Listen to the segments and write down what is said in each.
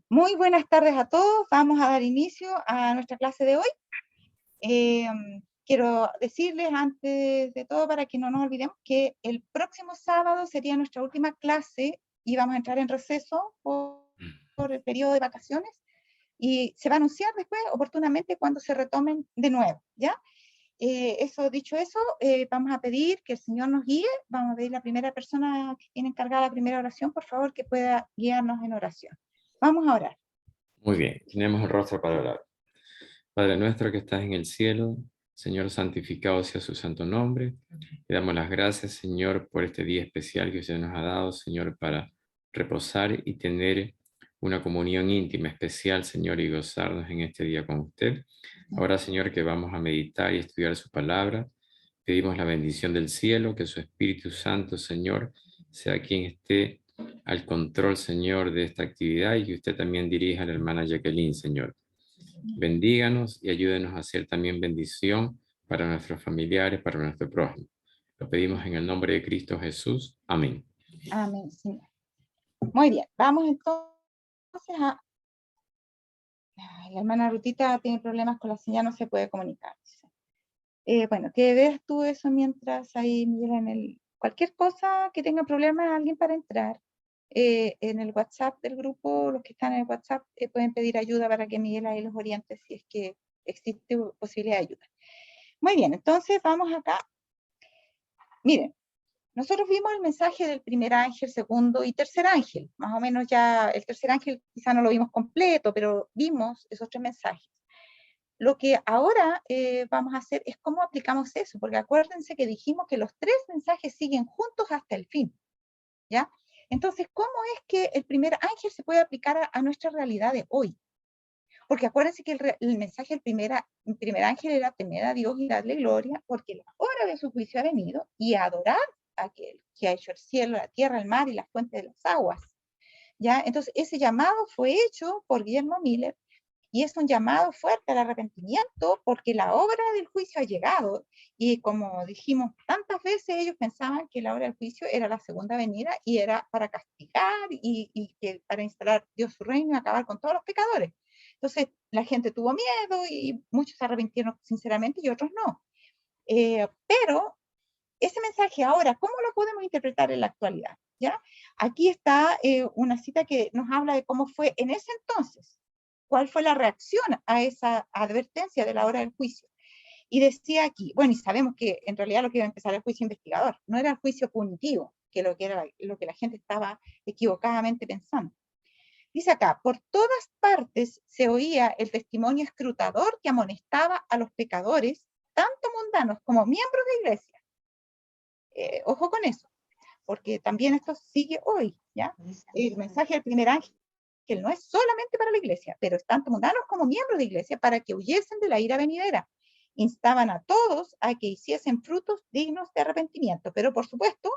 Muy buenas tardes a todos. Vamos a dar inicio a nuestra clase de hoy. Eh, Quiero decirles antes de todo, para que no nos olvidemos, que el próximo sábado sería nuestra última clase y vamos a entrar en receso por el periodo de vacaciones y se va a anunciar después oportunamente cuando se retomen de nuevo, ¿ya? Dicho eso, vamos a pedir que el Señor nos guíe. Vamos a pedir a la primera persona que tiene encargada la primera oración, por favor, que pueda guiarnos en oración. Vamos a orar. Muy bien, tenemos el rostro para orar. Padre nuestro que estás en el cielo, Señor, santificado sea su santo nombre. Le damos las gracias, Señor, por este día especial que usted nos ha dado, Señor, para reposar y tener una comunión íntima especial, Señor, y gozarnos en este día con usted. Ahora, Señor, que vamos a meditar y estudiar su palabra, pedimos la bendición del cielo, que su Espíritu Santo, Señor, sea quien esté al control, Señor, de esta actividad y que usted también dirija a la hermana Jacqueline, Señor. Bendíganos y ayúdenos a hacer también bendición para nuestros familiares, para nuestro prójimo. Lo pedimos en el nombre de Cristo Jesús. Amén. Amén, Señor. Muy bien, vamos entonces a... Ay, la hermana Rutita tiene problemas con la señal, no se puede comunicar. Bueno, que veas tú eso mientras ahí, Miguel, cualquier cosa que tenga problemas, alguien para entrar. En el WhatsApp del grupo, los que están en el WhatsApp pueden pedir ayuda para que Miguel ahí los oriente si es que existe posibilidad de ayuda. Muy bien, entonces vamos acá. Miren, nosotros vimos el mensaje del primer ángel, segundo y tercer ángel. Más o menos ya el tercer ángel quizá no lo vimos completo, pero vimos esos tres mensajes. Lo que ahora vamos a hacer es cómo aplicamos eso, porque acuérdense que dijimos que los tres mensajes siguen juntos hasta el fin, ¿ya? Entonces, ¿cómo es que el primer ángel se puede aplicar a nuestra realidad de hoy? Porque acuérdense que el mensaje del primer ángel era temer a Dios y darle gloria, porque la hora de su juicio ha venido, y adorar a aquel que ha hecho el cielo, la tierra, el mar y las fuentes de las aguas, ¿ya? Entonces, ese llamado fue hecho por Guillermo Miller, y es un llamado fuerte al arrepentimiento porque la hora del juicio ha llegado. Y como dijimos tantas veces, ellos pensaban que la hora del juicio era la segunda venida y era para castigar y que para instalar Dios su reino y acabar con todos los pecadores. Entonces la gente tuvo miedo y muchos se arrepintieron sinceramente y otros no. Pero ese mensaje ahora, ¿cómo lo podemos interpretar en la actualidad? ¿Ya? Aquí está una cita que nos habla de cómo fue en ese entonces, cuál fue la reacción a esa advertencia de la hora del juicio. Y decía aquí, bueno, y sabemos que en realidad lo que iba a empezar el juicio investigador, no era el juicio punitivo, que era lo que la gente estaba equivocadamente pensando. Dice acá, por todas partes se oía el testimonio escrutador que amonestaba a los pecadores, tanto mundanos como miembros de iglesia. Ojo con eso, porque también esto sigue hoy, ¿ya? El mensaje del primer ángel no es solamente para la iglesia, pero es tanto mundanos como miembros de iglesia para que huyesen de la ira venidera. Instaban a todos a que hiciesen frutos dignos de arrepentimiento, pero por supuesto,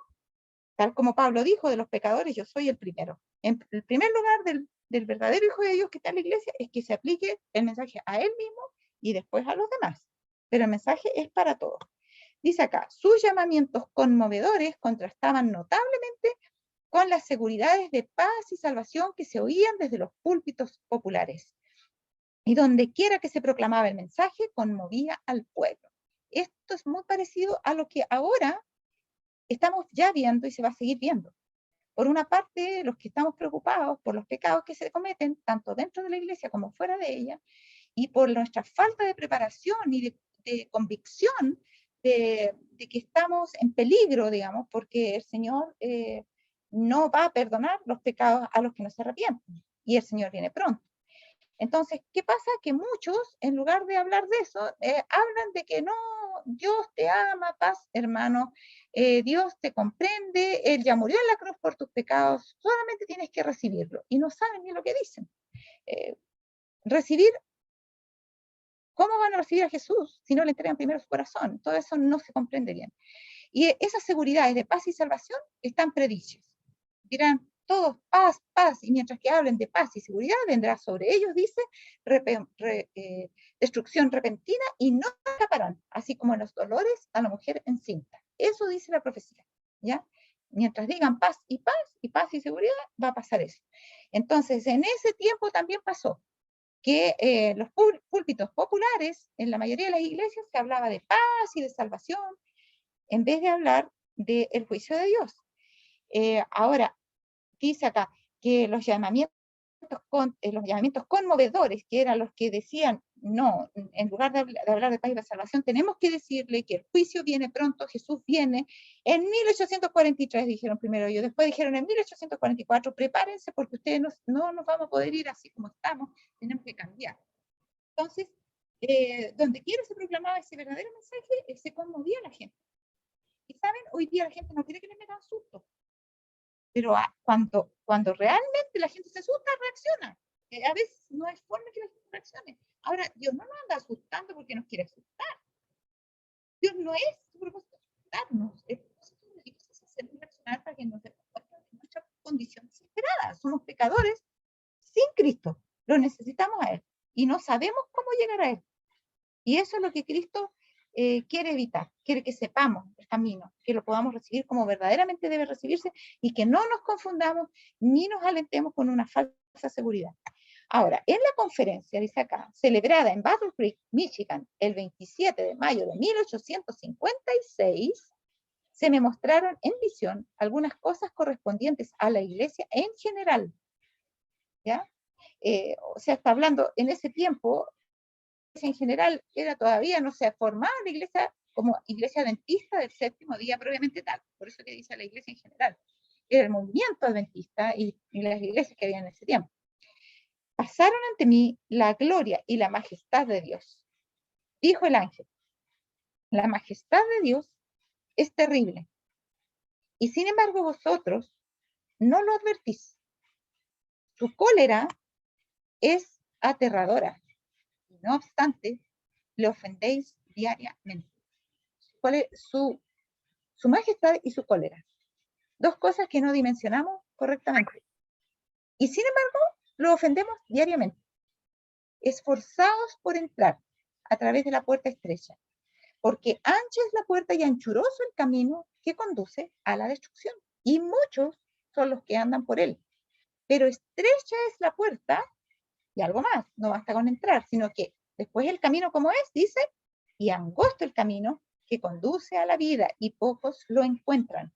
tal como Pablo dijo de los pecadores, yo soy el primero. En el primer lugar del verdadero Hijo de Dios que está en la iglesia es que se aplique el mensaje a él mismo y después a los demás, pero el mensaje es para todos. Dice acá, sus llamamientos conmovedores contrastaban notablemente con las seguridades de paz y salvación que se oían desde los púlpitos populares. Y donde quiera que se proclamaba el mensaje, conmovía al pueblo. Esto es muy parecido a lo que ahora estamos ya viendo y se va a seguir viendo. Por una parte, los que estamos preocupados por los pecados que se cometen, tanto dentro de la iglesia como fuera de ella, y por nuestra falta de preparación y de convicción de que estamos en peligro, digamos, porque el Señor no va a perdonar los pecados a los que no se arrepienten, y el Señor viene pronto. Entonces, ¿qué pasa? Que muchos, en lugar de hablar de eso, hablan de que no, Dios te ama, paz, hermano, Dios te comprende, Él ya murió en la cruz por tus pecados, solamente tienes que recibirlo. Y no saben ni lo que dicen. Recibir, ¿cómo van a recibir a Jesús si no le entregan primero su corazón? Todo eso no se comprende bien. Y esas seguridades de paz y salvación están predichas. Dirán todos paz, paz, y mientras que hablen de paz y seguridad, vendrá sobre ellos, dice, destrucción repentina y no escaparán, así como en los dolores a la mujer encinta. Eso dice la profecía, ¿ya? Mientras digan paz y seguridad, va a pasar eso. Entonces, en ese tiempo también pasó que los púlpitos populares, en la mayoría de las iglesias, se hablaba de paz y de salvación, en vez de hablar del juicio de Dios. Ahora, dice acá que los llamamientos conmovedores, que eran los que decían, no, en lugar de hablar de paz y de salvación, tenemos que decirle que el juicio viene pronto, Jesús viene. En 1843 dijeron primero ellos, después dijeron en 1844, prepárense porque ustedes no nos vamos a poder ir así como estamos, tenemos que cambiar. Entonces, donde quiera se proclamaba ese verdadero mensaje, se conmovía a la gente. Y saben, hoy día la gente no quiere que les metan susto. Pero cuando realmente la gente se asusta, reacciona. A veces no hay forma que la gente reaccione. Ahora, Dios no nos anda asustando porque nos quiere asustar. Dios no es su propósito asustarnos. El propósito de Dios es hacernos reaccionar para que nos demos cuenta de nuestra condición desesperada. Somos pecadores sin Cristo. Lo necesitamos a Él. Y no sabemos cómo llegar a Él. Y eso es lo que Cristo quiere evitar, quiere que sepamos el camino, que lo podamos recibir como verdaderamente debe recibirse y que no nos confundamos ni nos alentemos con una falsa seguridad. Ahora, en la conferencia, dice acá, celebrada en Battle Creek, Michigan, el 27 de mayo de 1856, se me mostraron en visión algunas cosas correspondientes a la iglesia en general. ¿Ya? O sea, está hablando en ese tiempo, en general era todavía no se formaba la iglesia como iglesia adventista del séptimo día propiamente tal, por eso que dice la iglesia en general, era el movimiento adventista y las iglesias que había en ese tiempo. Pasaron ante mí la gloria y la majestad de Dios. Dijo el ángel, la majestad de Dios es terrible, y sin embargo vosotros no lo advertís. Su cólera es aterradora, y no obstante, le ofendéis diariamente. ¿Cuál es su majestad y su cólera? Dos cosas que no dimensionamos correctamente. Y sin embargo, lo ofendemos diariamente. Esforzaos por entrar a través de la puerta estrecha, porque ancha es la puerta y anchuroso el camino que conduce a la destrucción. Y muchos son los que andan por él. Pero estrecha es la puerta, y algo más, no basta con entrar, sino que después el camino como es, dice, y angosto el camino que conduce a la vida, y pocos lo encuentran.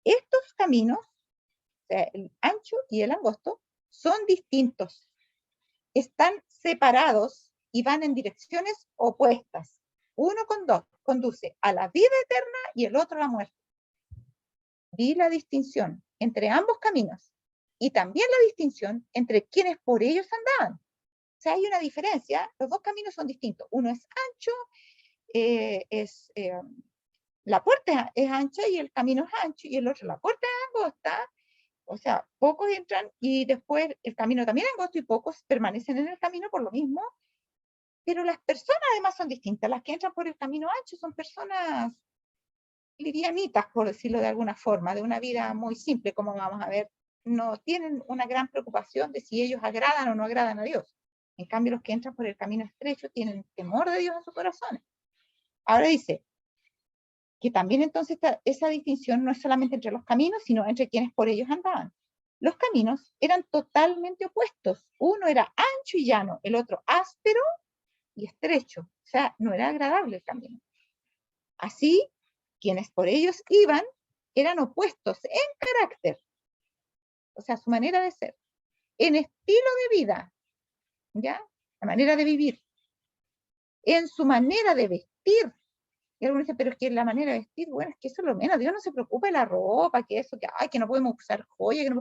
Estos caminos, o sea, el ancho y el angosto, son distintos. Están separados y van en direcciones opuestas. Uno conduce a la vida eterna y el otro a la muerte. Vi la distinción entre ambos caminos y también la distinción entre quienes por ellos andaban. O sea, hay una diferencia. Los dos caminos son distintos. Uno es ancho, la puerta es ancha y el camino es ancho, y el otro, la puerta es angosta, o sea, pocos entran y después el camino también es angosto y pocos permanecen en el camino por lo mismo, pero las personas además son distintas. Las que entran por el camino ancho son personas livianitas, por decirlo de alguna forma, de una vida muy simple, como vamos a ver, no tienen una gran preocupación de si ellos agradan o no agradan a Dios. En cambio, los que entran por el camino estrecho tienen temor de Dios en sus corazones. Ahora dice, que también entonces esa distinción no es solamente entre los caminos, sino entre quienes por ellos andaban. Los caminos eran totalmente opuestos. Uno era ancho y llano, el otro áspero y estrecho. O sea, no era agradable el camino. Así, quienes por ellos iban eran opuestos en carácter, o sea, su manera de ser, en estilo de vida, ¿ya? La manera de vivir, en su manera de vestir. Y algunos dicen, pero es que la manera de vestir, bueno, es que eso es lo menos. Dios no se preocupa de la ropa, que eso, que no podemos usar joyas.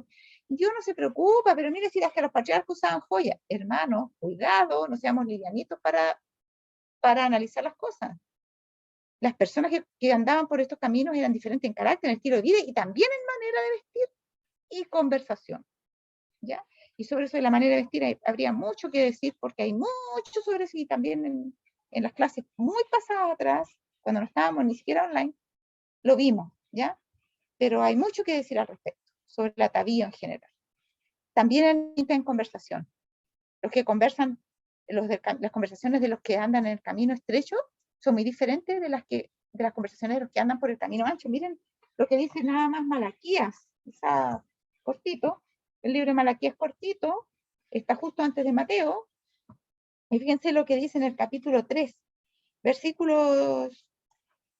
Dios no se preocupa, pero mire si las que los patriarcas usaban joyas. Hermanos, cuidado, no seamos livianitos para analizar las cosas. Las personas que andaban por estos caminos eran diferentes en carácter, en estilo de vida y también en manera de vestir y conversación. ¿Ya? Y sobre eso de la manera de vestir habría mucho que decir, porque hay mucho sobre eso, y también en las clases muy pasadas atrás, cuando no estábamos ni siquiera online, lo vimos, ¿ya? Pero hay mucho que decir al respecto, sobre el atavío en general. También en conversación. Los que conversan, las conversaciones de los que andan en el camino estrecho son muy diferentes de las conversaciones de los que andan por el camino ancho. Miren lo que dice nada más Malaquías, quizá cortito, El libro de Malaquías es cortito, está justo antes de Mateo, y fíjense lo que dice en el capítulo 3, versículos,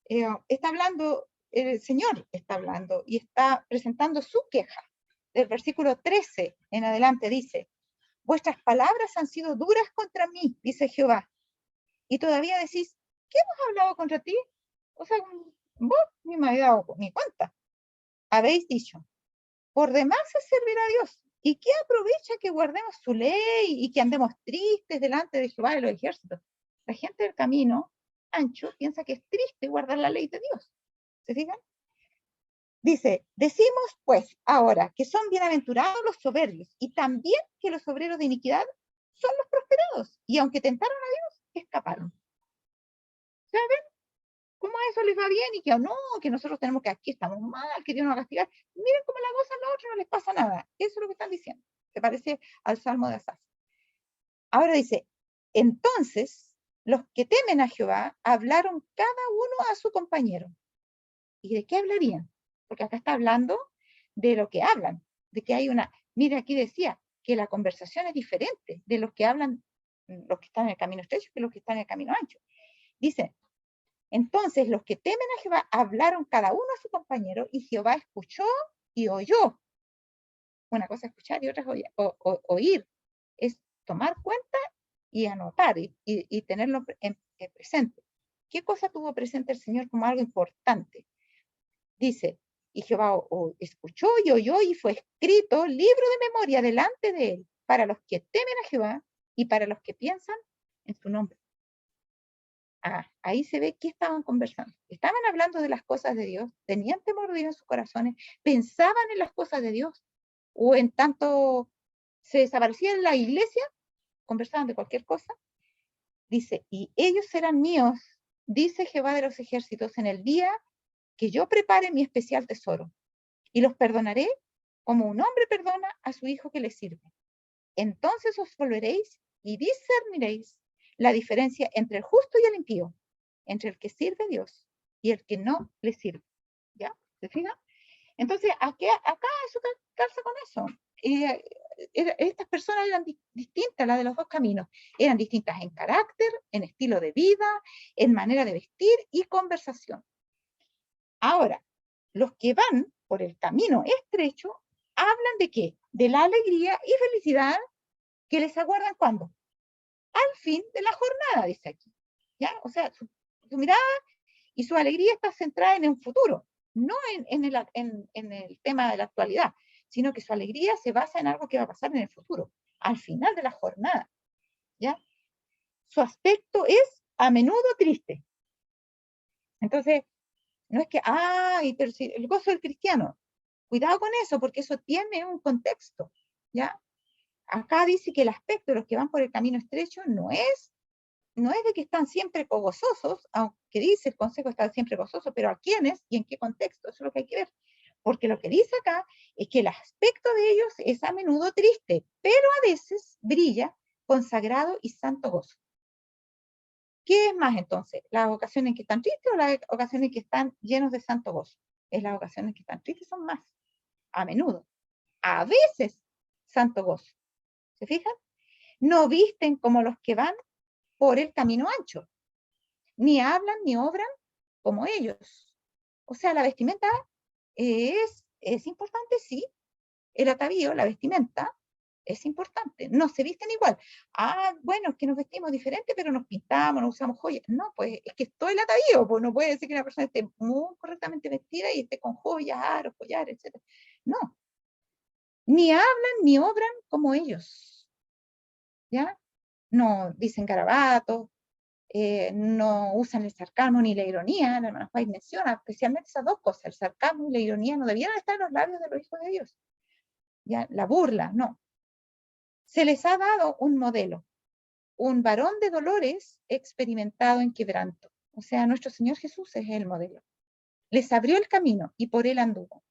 está hablando, el Señor está hablando y está presentando su queja. Del versículo 13 en adelante dice, vuestras palabras han sido duras contra mí, dice Jehová, y todavía decís, ¿qué hemos hablado contra ti? O sea, vos ni me habéis dado ni cuenta. Habéis dicho, por demás es servir a Dios. ¿Y qué aprovecha que guardemos su ley y que andemos tristes delante de Jehová de los ejércitos? La gente del camino ancho piensa que es triste guardar la ley de Dios. ¿Se fijan? Dice, decimos pues ahora que son bienaventurados los soberbios y también que los obreros de iniquidad son los prosperados. Y aunque tentaron a Dios, escaparon. ¿Saben? ¿Cómo a eso les va bien? Y que no, que nosotros tenemos que aquí estamos mal, que Dios nos va a castigar. Miren cómo la gozan los otros, no les pasa nada. Eso es lo que están diciendo. Se parece al Salmo de Asaf. Ahora dice, entonces los que temen a Jehová hablaron cada uno a su compañero. ¿Y de qué hablarían? Porque acá está hablando de lo que hablan, de que hay una, mire aquí decía, que la conversación es diferente de los que hablan, los que están en el camino estrecho, que los que están en el camino ancho. Dice, entonces los que temen a Jehová hablaron cada uno a su compañero y Jehová escuchó y oyó. Una cosa es escuchar y otra es oír. Es tomar cuenta y anotar y tenerlo en presente. ¿Qué cosa tuvo presente el Señor como algo importante? Dice, y Jehová escuchó y oyó y fue escrito libro de memoria delante de él para los que temen a Jehová y para los que piensan en su nombre. Ahí se ve que estaban conversando. Estaban hablando de las cosas de Dios, tenían temor de Dios en sus corazones, pensaban en las cosas de Dios, o en tanto se desaparecían en la iglesia, conversaban de cualquier cosa. Dice, y ellos serán míos, dice Jehová de los ejércitos, en el día que yo prepare mi especial tesoro, y los perdonaré como un hombre perdona a su hijo que le sirve. Entonces os volveréis y discerniréis la diferencia entre el justo y el impío, entre el que sirve a Dios y el que no le sirve. ¿Ya? ¿Se fijan? Entonces, acá eso calza con eso. Estas personas eran distintas, las de los dos caminos. Eran distintas en carácter, en estilo de vida, en manera de vestir y conversación. Ahora, los que van por el camino estrecho hablan de qué? De la alegría y felicidad que les aguardan ¿cuándo? Al fin de la jornada, dice aquí. ¿Ya? O sea, su mirada y su alegría está centrada en el futuro, no en el tema de la actualidad, sino que su alegría se basa en algo que va a pasar en el futuro, al final de la jornada. ¿Ya? Su aspecto es a menudo triste. Entonces, no es que, pero si el gozo del cristiano, cuidado con eso, porque eso tiene un contexto, ¿ya? Acá dice que el aspecto de los que van por el camino estrecho no es de que están siempre gozosos, aunque dice el consejo está siempre gozoso, pero a quiénes y en qué contexto, eso es lo que hay que ver. Porque lo que dice acá es que el aspecto de ellos es a menudo triste, pero a veces brilla con sagrado y santo gozo. ¿Qué es más entonces? ¿Las ocasiones que están tristes o las ocasiones que están llenos de santo gozo? Es las ocasiones que están tristes son más, a menudo. A veces, santo gozo. ¿Se fijan? No visten como los que van por el camino ancho, ni hablan ni obran como ellos. O sea, la vestimenta es importante, sí. El atavío, la vestimenta, es importante. No se visten igual. Bueno, es que nos vestimos diferente, pero nos pintamos, nos usamos joyas. No, pues es que es todo el atavío, pues no puede decir que una persona esté muy correctamente vestida y esté con joyas, aros, collares, etc. No. Ni hablan ni obran como ellos. ¿Ya? No dicen garabatos, no usan el sarcasmo ni la ironía. La hermana White menciona especialmente esas dos cosas, el sarcasmo y la ironía no debieran estar en los labios de los hijos de Dios. ¿Ya? La burla, no. Se les ha dado un modelo, un varón de dolores experimentado en quebranto. O sea, nuestro Señor Jesús es el modelo. Les abrió el camino y por él anduvo.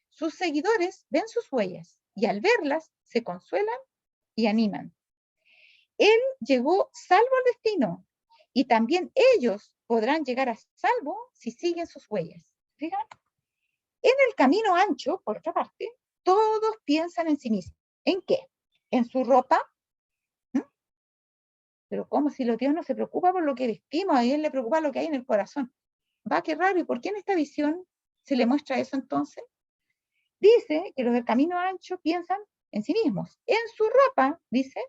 Sus seguidores ven sus huellas y al verlas se consuelan y animan. Él llegó salvo al destino y también ellos podrán llegar a salvo si siguen sus huellas. ¿Fijan? En el camino ancho, por otra parte, todos piensan en sí mismos. ¿En qué? ¿En su ropa? ¿Mm? Pero ¿cómo si Dios no se preocupa por lo que vestimos? A Él le preocupa lo que hay en el corazón. Va, qué raro. ¿Y por qué en esta visión se le muestra eso entonces? Dice que los del camino ancho piensan en sí mismos, en su ropa, dice,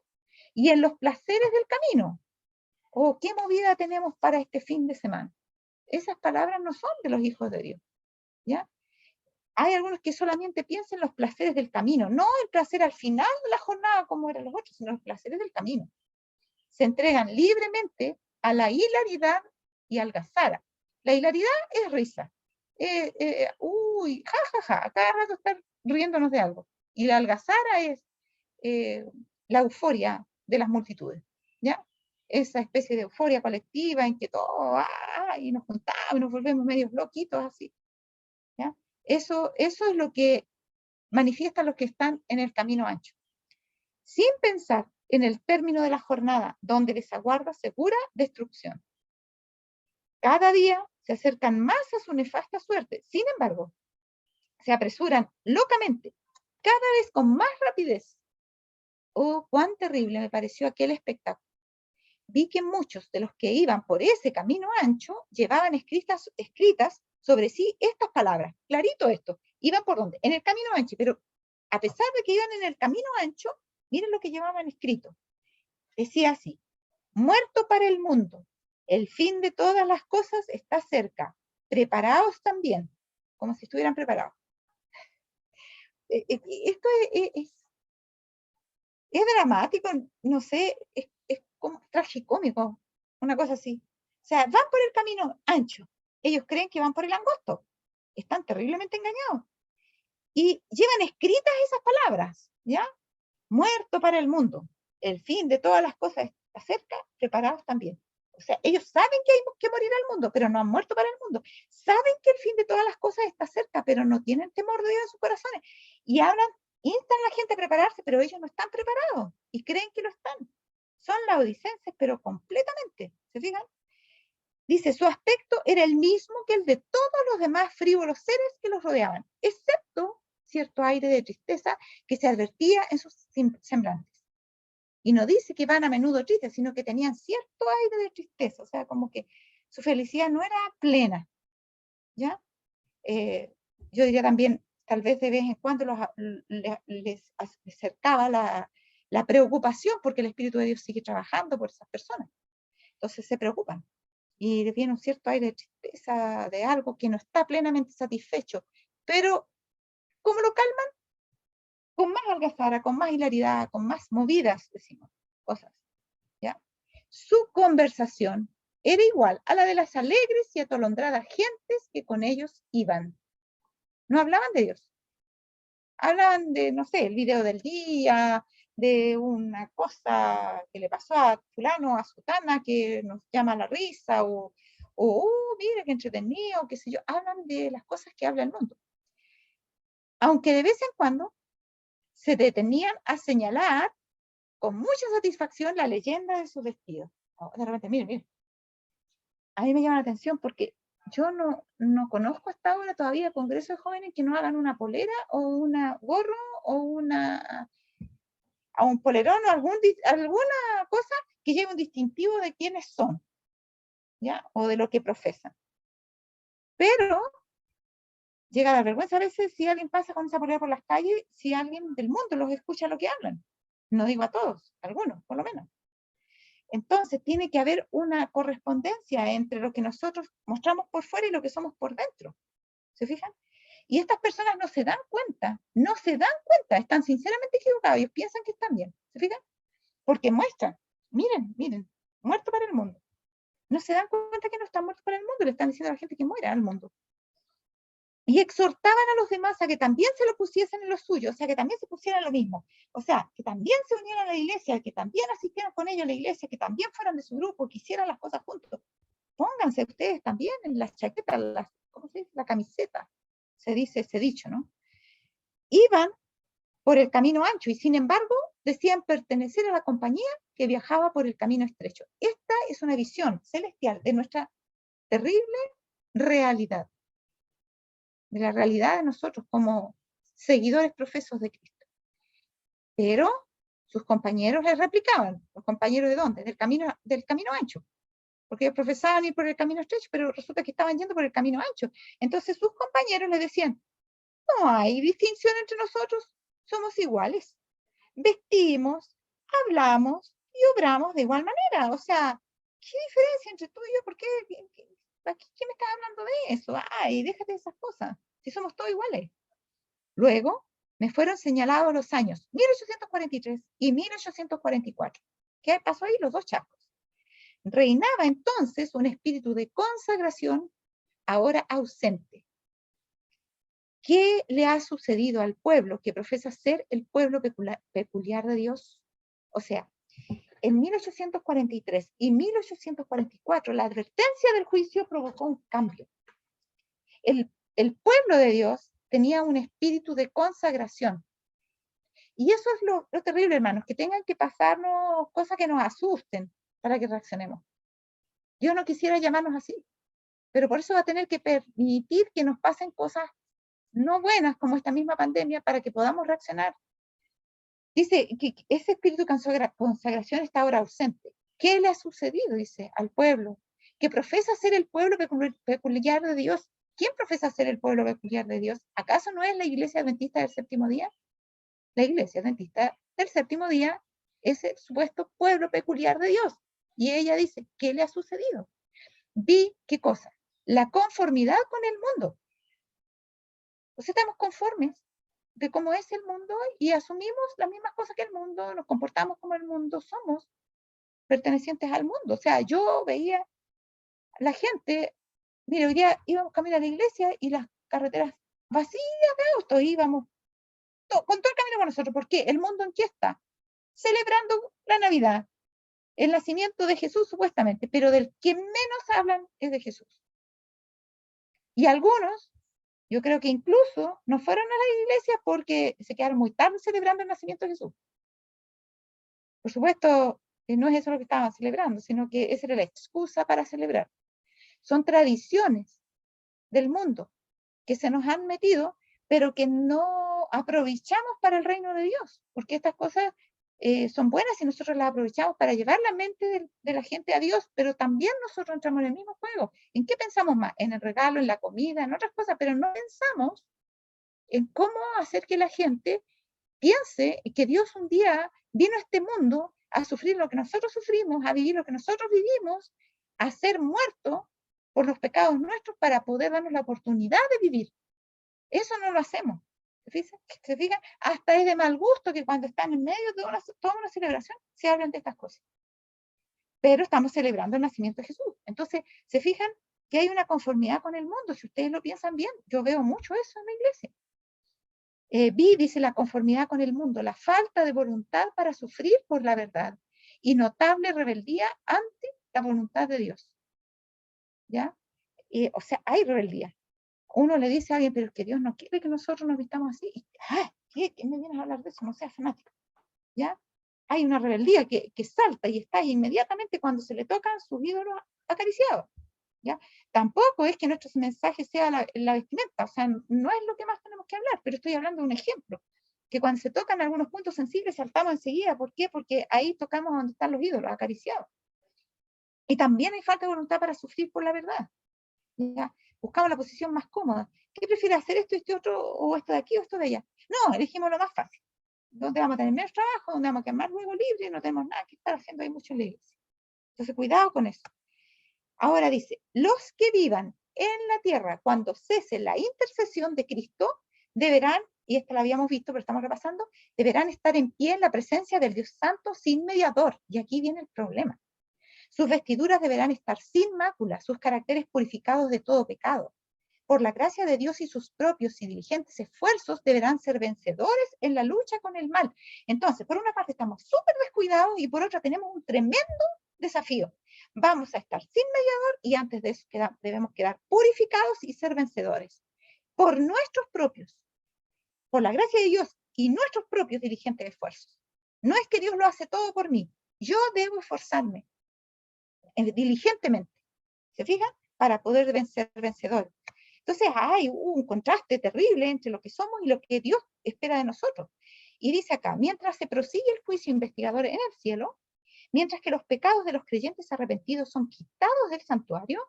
y en los placeres del camino. ¿O qué movida tenemos para este fin de semana? Esas palabras no son de los hijos de Dios, ¿ya? Hay algunos que solamente piensan en los placeres del camino, no el placer al final de la jornada como eran los otros, sino los placeres del camino. Se entregan libremente a la hilaridad y algazara. La hilaridad es risa. Uy, ja, ja, ja, a cada rato estar riéndonos de algo. Y la algazara es la euforia de las multitudes, ¿ya? Esa especie de euforia colectiva en que todo, y nos juntamos y nos volvemos medios loquitos así, ¿ya? Eso es lo que manifiestan los que están en el camino ancho. Sin pensar en el término de la jornada, donde les aguarda segura destrucción. Cada día se acercan más a su nefasta suerte. Sin embargo, se apresuran locamente, cada vez con más rapidez. Oh, cuán terrible me pareció aquel espectáculo. Vi que muchos de los que iban por ese camino ancho llevaban escritas sobre sí estas palabras. Clarito esto. ¿Iban por dónde? En el camino ancho, pero a pesar de que iban en el camino ancho, miren lo que llevaban escrito. Decía así: muerto para el mundo, el fin de todas las cosas está cerca, preparaos también, como si estuvieran preparados. Esto es dramático, no sé, es como tragicómico, una cosa así. O sea, van por el camino ancho, ellos creen que van por el angosto, están terriblemente engañados. Y llevan escritas esas palabras, ¿ya? Muerto para el mundo, el fin de todas las cosas está cerca, preparados también. O sea, ellos saben que hay que morir al mundo, pero no han muerto para el mundo. Saben que el fin de todas las cosas está cerca, pero no tienen temor de Dios en sus corazones. Y hablan, instan a la gente a prepararse, pero ellos no están preparados y creen que lo están. Son laodicenses, pero completamente. ¿Se fijan? Dice, su aspecto era el mismo que el de todos los demás frívolos seres que los rodeaban, excepto cierto aire de tristeza que se advertía en sus semblantes. Y no dice que van a menudo tristes, sino que tenían cierto aire de tristeza, o sea, como que su felicidad no era plena, ¿ya? Yo diría también, tal vez de vez en cuando les acercaba la preocupación, porque el Espíritu de Dios sigue trabajando por esas personas. Entonces se preocupan. Y les viene un cierto aire de tristeza de algo que no está plenamente satisfecho. Pero, ¿cómo lo calman? Con más algazara, con más hilaridad, con más movidas, decimos, cosas, ¿ya? Su conversación era igual a la de las alegres y atolondradas gentes que con ellos iban. No hablaban de Dios. Hablaban de, no sé, el video del día, de una cosa que le pasó a fulano, a sutana, que nos llama a la risa, o mire qué entretenido, qué sé yo. Hablan de las cosas que habla el mundo. Aunque de vez en cuando se detenían a señalar con mucha satisfacción la leyenda de sus vestidos. De repente, miren, a mí me llama la atención porque yo no conozco hasta ahora todavía congresos de jóvenes que no hagan una polera o una gorro o un polerón o alguna cosa que lleve un distintivo de quiénes son, ¿ya? O de lo que profesan. Pero llega la vergüenza a veces si alguien pasa con esa polera por las calles, si alguien del mundo los escucha lo que hablan. No digo a todos, algunos, por lo menos. Entonces, tiene que haber una correspondencia entre lo que nosotros mostramos por fuera y lo que somos por dentro. ¿Se fijan? Y estas personas no se dan cuenta, están sinceramente equivocados, ellos piensan que están bien. ¿Se fijan? Porque muestran, miren, muerto para el mundo. No se dan cuenta que no están muertos para el mundo, le están diciendo a la gente que muera al mundo. Y exhortaban a los demás a que también se lo pusiesen en lo suyo, o sea, que también se pusieran lo mismo. O sea, que también se unieran a la iglesia, que también asistieran con ellos a la iglesia, que también fueran de su grupo, que hicieran las cosas juntos. Pónganse ustedes también en las chaquetas, ¿cómo se dice? La camiseta, se dice ese dicho, ¿no? Iban por el camino ancho y sin embargo decían pertenecer a la compañía que viajaba por el camino estrecho. Esta es una visión celestial de nuestra terrible realidad, de la realidad de nosotros como seguidores profesos de Cristo. Pero sus compañeros les replicaban. ¿Los compañeros de dónde? Del camino ancho. Porque ellos profesaban ir por el camino estrecho, pero resulta que estaban yendo por el camino ancho. Entonces sus compañeros les decían, no hay distinción entre nosotros, somos iguales. Vestimos, hablamos y obramos de igual manera. O sea, ¿qué diferencia entre tú y yo? ¿Por qué? ¿Qué me estás hablando de eso? Ay, déjate de esas cosas. Si somos todos iguales. Luego, me fueron señalados los años 1843 y 1844. ¿Qué pasó ahí? Los dos chascos. Reinaba entonces un espíritu de consagración ahora ausente. ¿Qué le ha sucedido al pueblo que profesa ser el pueblo peculiar de Dios? O sea, en 1843 y 1844 la advertencia del juicio provocó un cambio. El pueblo de Dios tenía un espíritu de consagración. Y eso es lo terrible, hermanos, que tengan que pasarnos cosas que nos asusten para que reaccionemos. Yo no quisiera llamarnos así, pero por eso va a tener que permitir que nos pasen cosas no buenas como esta misma pandemia para que podamos reaccionar. Dice que ese espíritu de consagración está ahora ausente. ¿Qué le ha sucedido? Dice, al pueblo, que profesa ser el pueblo peculiar de Dios. ¿Quién profesa ser el pueblo peculiar de Dios? ¿Acaso no es la iglesia adventista del séptimo día? La iglesia adventista del séptimo día es el supuesto pueblo peculiar de Dios. Y ella dice, ¿qué le ha sucedido? Vi, ¿qué cosa? La conformidad con el mundo. O sea, estamos conformes de cómo es el mundo y asumimos las mismas cosas que el mundo, nos comportamos como el mundo, somos pertenecientes al mundo. O sea, yo veía la gente, mire, hoy día íbamos camino a la iglesia y las carreteras vacías de autos, íbamos con todo el camino con nosotros. ¿Por qué? El mundo en qué está, celebrando la Navidad, el nacimiento de Jesús supuestamente, pero del que menos hablan es de Jesús. Y algunos, yo creo que incluso no fueron a la iglesia porque se quedaron muy tarde celebrando el nacimiento de Jesús. Por supuesto, no es eso lo que estaban celebrando, sino que esa era la excusa para celebrar. Son tradiciones del mundo que se nos han metido, pero que no aprovechamos para el reino de Dios, porque estas cosas son buenas y nosotros las aprovechamos para llevar la mente de la gente a Dios, pero también nosotros entramos en el mismo juego. ¿En qué pensamos más? En el regalo, en la comida, en otras cosas, pero no pensamos en cómo hacer que la gente piense que Dios un día vino a este mundo a sufrir lo que nosotros sufrimos, a vivir lo que nosotros vivimos, a ser muerto por los pecados nuestros para poder darnos la oportunidad de vivir. Eso no lo hacemos. ¿Se fijan? Hasta es de mal gusto que cuando están en medio de toda una celebración se hablen de estas cosas. Pero estamos celebrando el nacimiento de Jesús. Entonces, ¿se fijan que hay una conformidad con el mundo? Si ustedes lo piensan bien, yo veo mucho eso en la iglesia. Dice, la conformidad con el mundo, la falta de voluntad para sufrir por la verdad y notable rebeldía ante la voluntad de Dios. ¿Ya? O sea, hay rebeldía. Uno le dice a alguien, pero es que Dios no quiere que nosotros nos vistamos así. Y, ¿qué me vienes a hablar de eso? No seas fanático. ¿Ya? Hay una rebeldía que salta y está inmediatamente cuando se le tocan sus ídolos acariciados. ¿Ya? Tampoco es que nuestro mensaje sea la vestimenta, o sea, no es lo que más tenemos que hablar, pero estoy hablando de un ejemplo, que cuando se tocan algunos puntos sensibles saltamos enseguida. ¿Por qué? Porque ahí tocamos donde están los ídolos, acariciados. Y también hay falta de voluntad para sufrir por la verdad. ¿Ya? Buscamos la posición más cómoda. ¿Qué prefiere hacer esto, este otro, o esto de aquí o esto de allá? No, elegimos lo más fácil. Donde vamos a tener menos trabajo, donde vamos a quedar más luego libre, no tenemos nada que estar haciendo ahí mucho en la iglesia. Entonces, cuidado con eso. Ahora dice, los que vivan en la tierra cuando cese la intercesión de Cristo deberán, y esta la habíamos visto, pero estamos repasando, deberán estar en pie en la presencia del Dios Santo sin mediador. Y aquí viene el problema. Sus vestiduras deberán estar sin mácula, sus caracteres purificados de todo pecado. Por la gracia de Dios y sus propios y diligentes esfuerzos deberán ser vencedores en la lucha con el mal. Entonces, por una parte estamos súper descuidados y por otra tenemos un tremendo desafío. Vamos a estar sin mediador y antes de eso debemos quedar purificados y ser vencedores. Por nuestros propios, por la gracia de Dios y nuestros propios diligentes esfuerzos. No es que Dios lo hace todo por mí. Yo debo esforzarme diligentemente. ¿Se fijan? Para poder ser vencedor. Entonces hay un contraste terrible entre lo que somos y lo que Dios espera de nosotros. Y dice acá, mientras se prosigue el juicio investigador en el cielo, mientras que los pecados de los creyentes arrepentidos son quitados del santuario,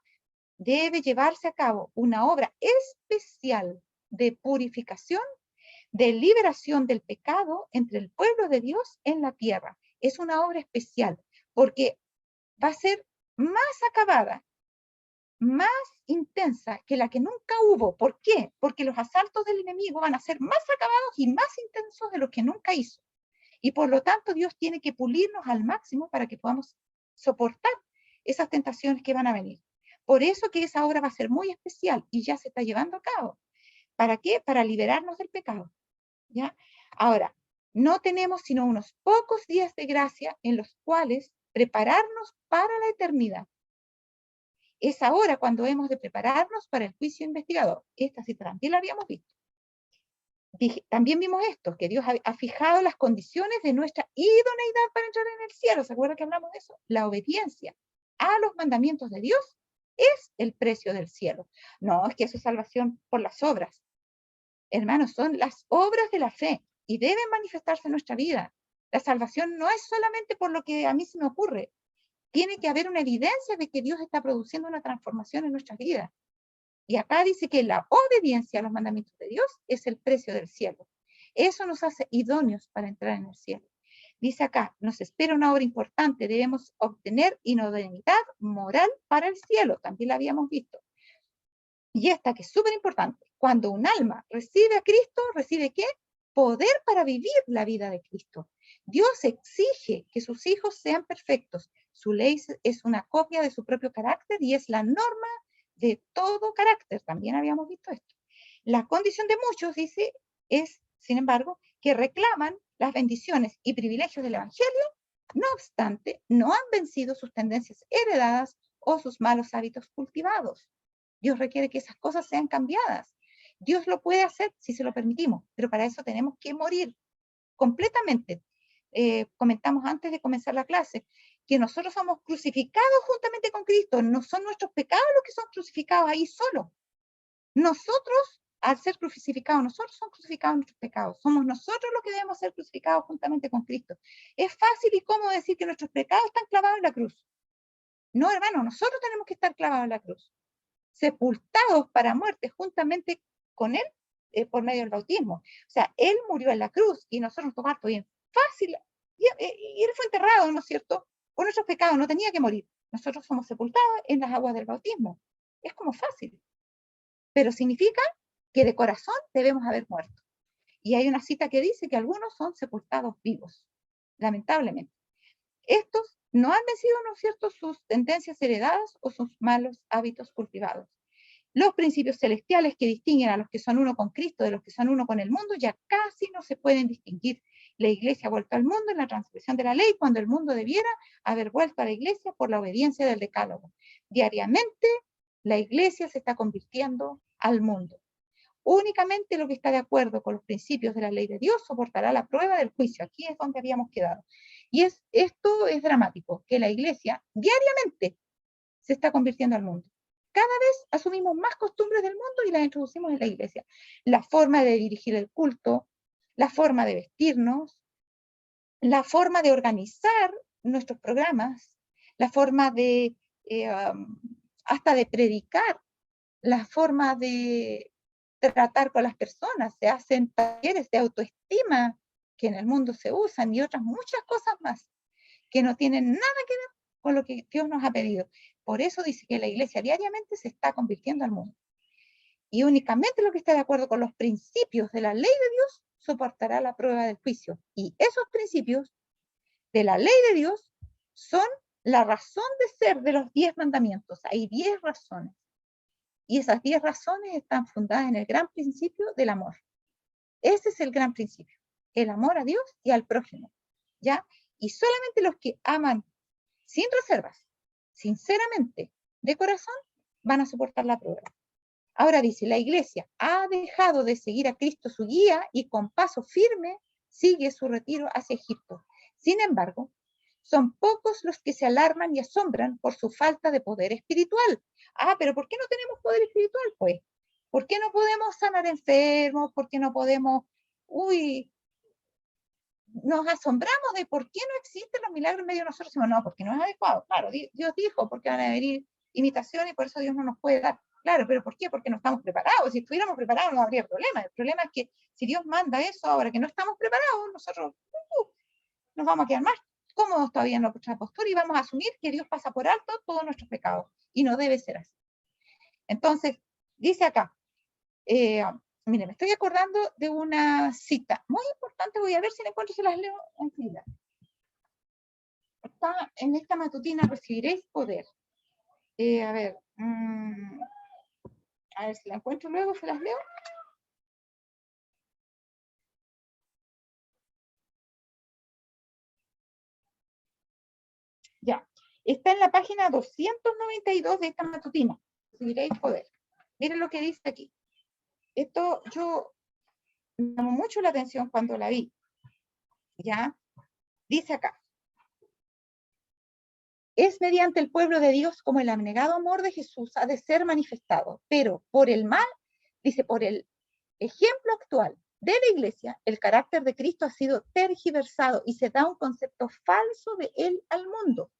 debe llevarse a cabo una obra especial de purificación, de liberación del pecado entre el pueblo de Dios en la tierra. Es una obra especial, porque va a ser más acabada, más intensa que la que nunca hubo. ¿Por qué? Porque los asaltos del enemigo van a ser más acabados y más intensos de los que nunca hizo. Y por lo tanto Dios tiene que pulirnos al máximo para que podamos soportar esas tentaciones que van a venir. Por eso que esa obra va a ser muy especial y ya se está llevando a cabo. ¿Para qué? Para liberarnos del pecado. ¿Ya? Ahora, no tenemos sino unos pocos días de gracia en los cuales prepararnos para la eternidad. Es ahora cuando hemos de prepararnos para el juicio investigador. Esta cita también la habíamos visto. También vimos esto, que Dios ha fijado las condiciones de nuestra idoneidad para entrar en el cielo. ¿Se acuerdan que hablamos de eso? La obediencia a los mandamientos de Dios es el precio del cielo. No, es que eso es salvación por las obras. Hermanos, son las obras de la fe y deben manifestarse en nuestra vida. La salvación no es solamente por lo que a mí se me ocurre. Tiene que haber una evidencia de que Dios está produciendo una transformación en nuestras vidas. Y acá dice que la obediencia a los mandamientos de Dios es el precio del cielo. Eso nos hace idóneos para entrar en el cielo. Dice acá, nos espera una obra importante, debemos obtener idoneidad moral para el cielo, también la habíamos visto. Y esta que es súper importante, cuando un alma recibe a Cristo, ¿recibe qué? Poder para vivir la vida de Cristo. Dios exige que sus hijos sean perfectos. Su ley es una copia de su propio carácter y es la norma de todo carácter. También habíamos visto esto. La condición de muchos, dice, es, sin embargo, que reclaman las bendiciones y privilegios del Evangelio, no obstante, no han vencido sus tendencias heredadas o sus malos hábitos cultivados. Dios requiere que esas cosas sean cambiadas. Dios lo puede hacer si se lo permitimos, pero para eso tenemos que morir completamente. Comentamos antes de comenzar la clase que nosotros somos crucificados juntamente con Cristo. No son nuestros pecados los que son crucificados ahí solo. Nosotros, al ser crucificados, nosotros somos crucificados en nuestros pecados. Somos nosotros los que debemos ser crucificados juntamente con Cristo. Es fácil y cómodo decir que nuestros pecados están clavados en la cruz. No, hermano, nosotros tenemos que estar clavados en la cruz, sepultados para muerte juntamente con Él por medio del bautismo. O sea, Él murió en la cruz y nosotros nos tocó harto bien fácil. Y Él fue enterrado, ¿no es cierto? Por nuestros pecados, no tenía que morir. Nosotros somos sepultados en las aguas del bautismo. Es como fácil. Pero significa que de corazón debemos haber muerto. Y hay una cita que dice que algunos son sepultados vivos, lamentablemente. Estos no han vencido, ¿no es cierto?, sus tendencias heredadas o sus malos hábitos cultivados. Los principios celestiales que distinguen a los que son uno con Cristo de los que son uno con el mundo ya casi no se pueden distinguir. La iglesia ha vuelto al mundo en la transgresión de la ley cuando el mundo debiera haber vuelto a la iglesia por la obediencia del decálogo. Diariamente la iglesia se está convirtiendo al mundo. Únicamente lo que está de acuerdo con los principios de la ley de Dios soportará la prueba del juicio. Aquí es donde habíamos quedado. Y esto es dramático, que la iglesia diariamente se está convirtiendo al mundo. Cada vez asumimos más costumbres del mundo y las introducimos en la iglesia. La forma de dirigir el culto, la forma de vestirnos, la forma de organizar nuestros programas, la forma de hasta de predicar, la forma de tratar con las personas. Se hacen talleres de autoestima que en el mundo se usan y otras muchas cosas más que no tienen nada que ver con lo que Dios nos ha pedido. Por eso dice que la iglesia diariamente se está convirtiendo al mundo. Y únicamente lo que está de acuerdo con los principios de la ley de Dios soportará la prueba del juicio. Y esos principios de la ley de Dios son la razón de ser de los 10 mandamientos. Hay 10 razones. Y esas 10 razones están fundadas en el gran principio del amor. Ese es el gran principio. El amor a Dios y al prójimo. ¿Ya? Y solamente los que aman sin reservas, sinceramente, de corazón, van a soportar la prueba. Ahora dice, la iglesia ha dejado de seguir a Cristo su guía y con paso firme sigue su retiro hacia Egipto. Sin embargo, son pocos los que se alarman y asombran por su falta de poder espiritual. Ah, pero ¿por qué no tenemos poder espiritual? Pues ¿Por qué no podemos sanar enfermos? ¿Por qué no podemos, nos asombramos de por qué no existen los milagros en medio de nosotros? Decimos, no, porque no es adecuado. Claro, Dios dijo, porque van a venir imitaciones y por eso Dios no nos puede dar. Claro, pero ¿por qué? Porque no estamos preparados. Si estuviéramos preparados no habría problema. El problema es que si Dios manda eso ahora que no estamos preparados, nosotros nos vamos a quedar más cómodos todavía en nuestra postura y vamos a asumir que Dios pasa por alto todos nuestros pecados. Y no debe ser así. Entonces, dice acá, miren, me estoy acordando de una cita muy importante, voy a ver si la encuentro, se las leo enseguida. Está en esta matutina, recibiréis poder. A ver si la encuentro luego, se las leo. Ya, está en la página 292 de esta matutina, recibiréis poder. Miren lo que dice aquí. Esto yo me llamó mucho la atención cuando la vi. Ya, dice acá. Es mediante el pueblo de Dios como el abnegado amor de Jesús ha de ser manifestado, pero por el mal, dice, por el ejemplo actual de la iglesia, el carácter de Cristo ha sido tergiversado y se da un concepto falso de él al mundo.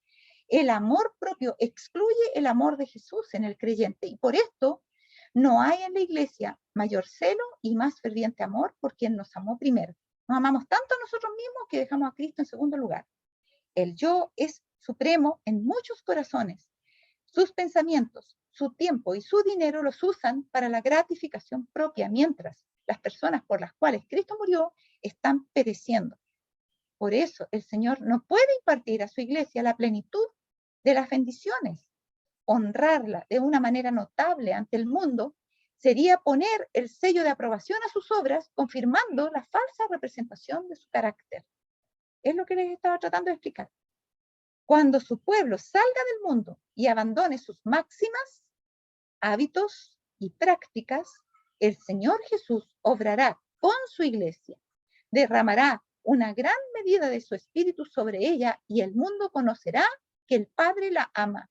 El amor propio excluye el amor de Jesús en el creyente y por esto no hay en la iglesia mayor celo y más ferviente amor por quien nos amó primero. Nos amamos tanto a nosotros mismos que dejamos a Cristo en segundo lugar. El yo es supremo en muchos corazones. Sus pensamientos, su tiempo y su dinero los usan para la gratificación propia, mientras las personas por las cuales Cristo murió están pereciendo. Por eso el Señor no puede impartir a su iglesia la plenitud de las bendiciones. Honrarla de una manera notable ante el mundo sería poner el sello de aprobación a sus obras, confirmando la falsa representación de su carácter. Es lo que les estaba tratando de explicar. Cuando su pueblo salga del mundo y abandone sus máximas, hábitos y prácticas, el Señor Jesús obrará con su iglesia, derramará una gran medida de su espíritu sobre ella y el mundo conocerá que el Padre la ama.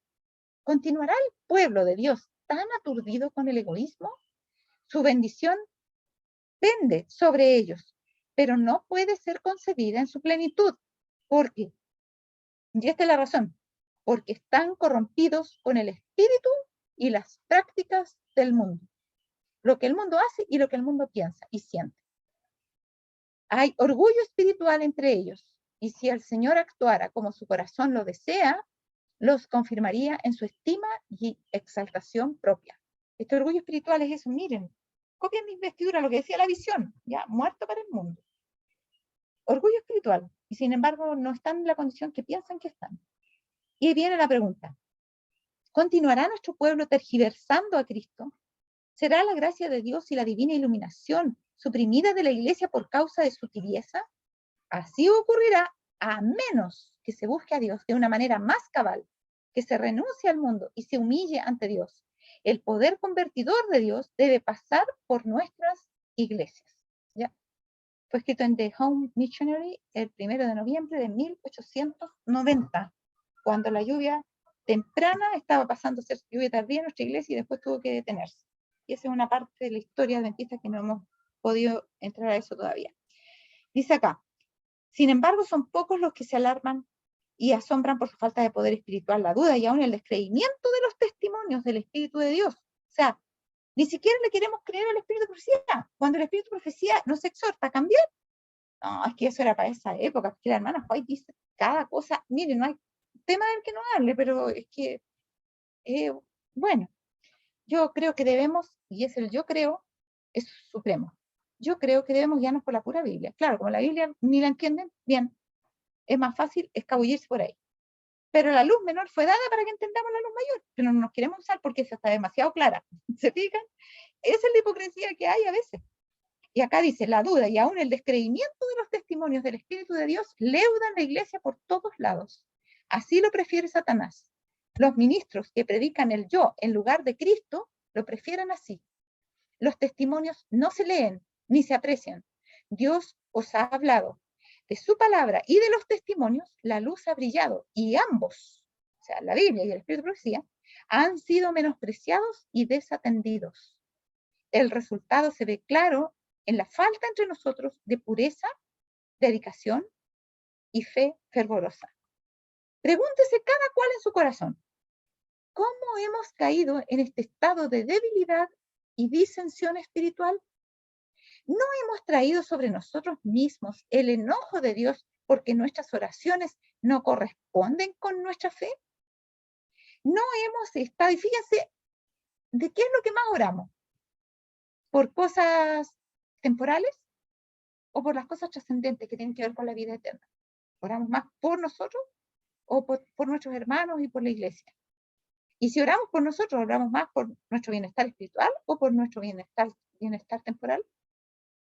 ¿Continuará el pueblo de Dios tan aturdido con el egoísmo? Su bendición pende sobre ellos, pero no puede ser concedida en su plenitud, porque, y esta es la razón, porque están corrompidos con el espíritu y las prácticas del mundo. Lo que el mundo hace y lo que el mundo piensa y siente. Hay orgullo espiritual entre ellos, y si el Señor actuara como su corazón lo desea, los confirmaría en su estima y exaltación propia. Este orgullo espiritual es eso, miren, copian mis vestiduras, lo que decía la visión, ya muerto para el mundo. Orgullo espiritual, y sin embargo no están en la condición que piensan que están. Y viene la pregunta, ¿continuará nuestro pueblo tergiversando a Cristo? ¿Será la gracia de Dios y la divina iluminación suprimida de la iglesia por causa de su tibieza? Así ocurrirá a menos que se busque a Dios de una manera más cabal, que se renuncie al mundo y se humille ante Dios. El poder convertidor de Dios debe pasar por nuestras iglesias. ¿Ya? Fue escrito en The Home Missionary el 1 de noviembre de 1890, cuando la lluvia temprana estaba pasando a ser lluvia tardía en nuestra iglesia y después tuvo que detenerse. Y esa es una parte de la historia adventista que no hemos podido entrar a eso todavía. Dice acá, sin embargo, son pocos los que se alarman y asombran por su falta de poder espiritual, la duda y aún el descreimiento de los testimonios del Espíritu de Dios. O sea, ni siquiera le queremos creer al Espíritu de Profecía. Cuando el Espíritu de Profecía nos exhorta a cambiar, no, es que eso era para esa época, porque la hermana White dice cada cosa, miren, no hay tema del que no hable, pero es que, bueno, yo creo que debemos, y es el yo creo, es supremo. Yo creo que debemos guiarnos por la pura Biblia. Claro, como la Biblia ni la entienden, bien, es más fácil escabullirse por ahí. Pero la luz menor fue dada para que entendamos la luz mayor, pero no nos queremos usar porque esa está demasiado clara. ¿Se fijan? Esa es la hipocresía que hay a veces. Y acá dice, la duda y aún el descreimiento de los testimonios del Espíritu de Dios leudan la iglesia por todos lados. Así lo prefiere Satanás. Los ministros que predican el yo en lugar de Cristo lo prefieren así. Los testimonios no se leen ni se aprecian. Dios os ha hablado. De su palabra y de los testimonios, la luz ha brillado y ambos, o sea, la Biblia y el Espíritu de Profecía, han sido menospreciados y desatendidos. el resultado se ve claro en la falta entre nosotros de pureza, dedicación y fe fervorosa. Pregúntese cada cual en su corazón, ¿cómo hemos caído en este estado de debilidad y disensión espiritual? ¿No hemos traído sobre nosotros mismos el enojo de Dios porque nuestras oraciones no corresponden con nuestra fe? ¿No hemos estado, y fíjense, ¿de qué es lo que más oramos? ¿Por cosas temporales o por las cosas trascendentes que tienen que ver con la vida eterna? ¿Oramos más por nosotros o por nuestros hermanos y por la iglesia? Y si oramos por nosotros, ¿oramos más por nuestro bienestar espiritual o por nuestro bienestar temporal?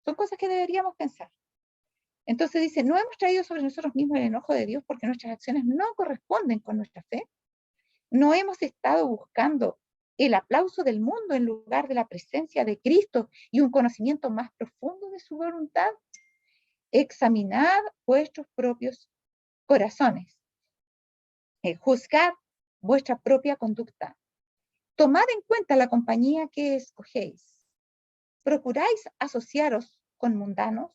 Son cosas que deberíamos pensar. Entonces dice, no hemos traído sobre nosotros mismos el enojo de Dios porque nuestras acciones no corresponden con nuestra fe. No hemos estado buscando el aplauso del mundo en lugar de la presencia de Cristo y un conocimiento más profundo de su voluntad. Examinad vuestros propios corazones. Juzgad vuestra propia conducta. Tomad en cuenta la compañía que escogéis. ¿Procuráis asociaros con mundanos,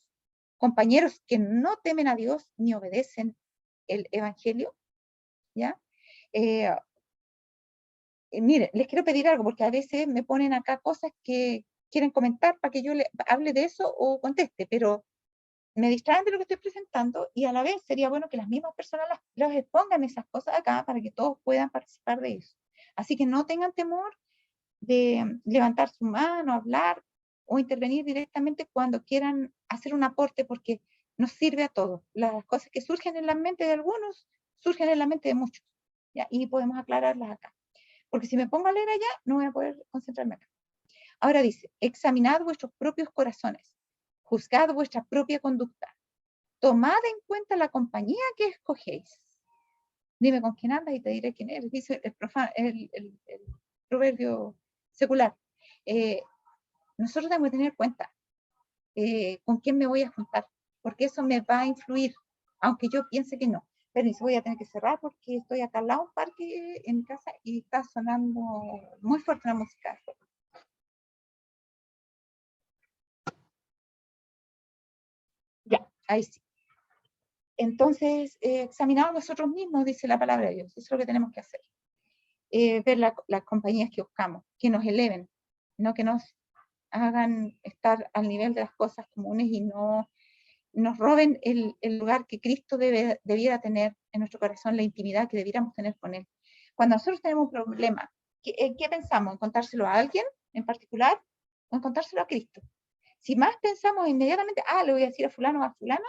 compañeros que no temen a Dios ni obedecen el Evangelio? ¿Ya? Miren, les quiero pedir algo, porque a veces me ponen acá cosas que quieren comentar para que yo hable de eso o conteste, pero me distraen de lo que estoy presentando y a la vez sería bueno que las mismas personas las expongan esas cosas acá para que todos puedan participar de eso. Así que no tengan temor de levantar su mano, hablar o intervenir directamente cuando quieran hacer un aporte, porque nos sirve a todos. Las cosas que surgen en la mente de algunos, surgen en la mente de muchos, ¿ya? Y podemos aclararlas acá. Porque si me pongo a leer allá, no voy a poder concentrarme acá. Ahora dice, examinad vuestros propios corazones, juzgad vuestra propia conducta, tomad en cuenta la compañía que escogéis. Dime con quién andas y te diré quién eres, dice el proverbio secular. Nosotros tenemos que tener cuenta con quién me voy a juntar, porque eso me va a influir, aunque yo piense que no. Pero voy a tener que cerrar porque estoy acá al lado de un parque en mi casa y está sonando muy fuerte la música. Ya, ahí sí. Entonces, examinamos nosotros mismos, dice la palabra de Dios. Eso es lo que tenemos que hacer. Ver las compañías que buscamos, que nos eleven, no que nos hagan estar al nivel de las cosas comunes y no nos roben el lugar que Cristo debiera tener en nuestro corazón, la intimidad que debiéramos tener con Él. Cuando nosotros tenemos un problema, ¿qué pensamos? ¿En contárselo a alguien en particular o en contárselo a Cristo? Si más pensamos inmediatamente, le voy a decir a fulano o a fulana,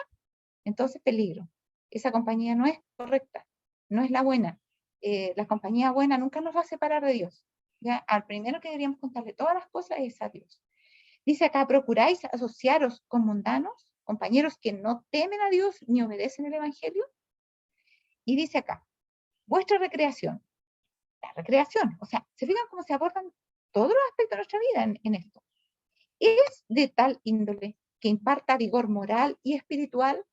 entonces peligro. Esa compañía no es correcta, no es la buena. La compañía buena nunca nos va a separar de Dios. ¿Ya? Al primero que deberíamos contarle todas las cosas es a Dios. Dice acá, ¿procuráis asociaros con mundanos, compañeros que no temen a Dios ni obedecen el Evangelio? Y dice acá, vuestra recreación. La recreación, o sea, ¿se fijan cómo se abordan todos los aspectos de nuestra vida en esto? Es de tal índole que imparta vigor moral y espiritual,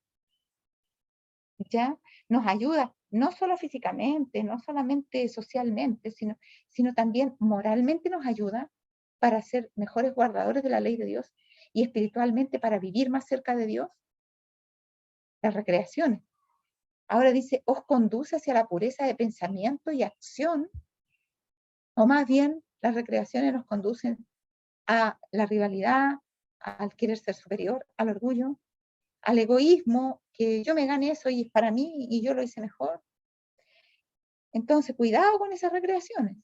¿ya? Nos ayuda no solo físicamente, no solamente socialmente, sino también moralmente nos ayuda para ser mejores guardadores de la ley de Dios y espiritualmente para vivir más cerca de Dios. Las recreaciones. Ahora dice, os conduce hacia la pureza de pensamiento y acción, o más bien las recreaciones nos conducen a la rivalidad, al querer ser superior, al orgullo, al egoísmo, que yo me gane eso y es para mí y yo lo hice mejor. Entonces, cuidado con esas recreaciones.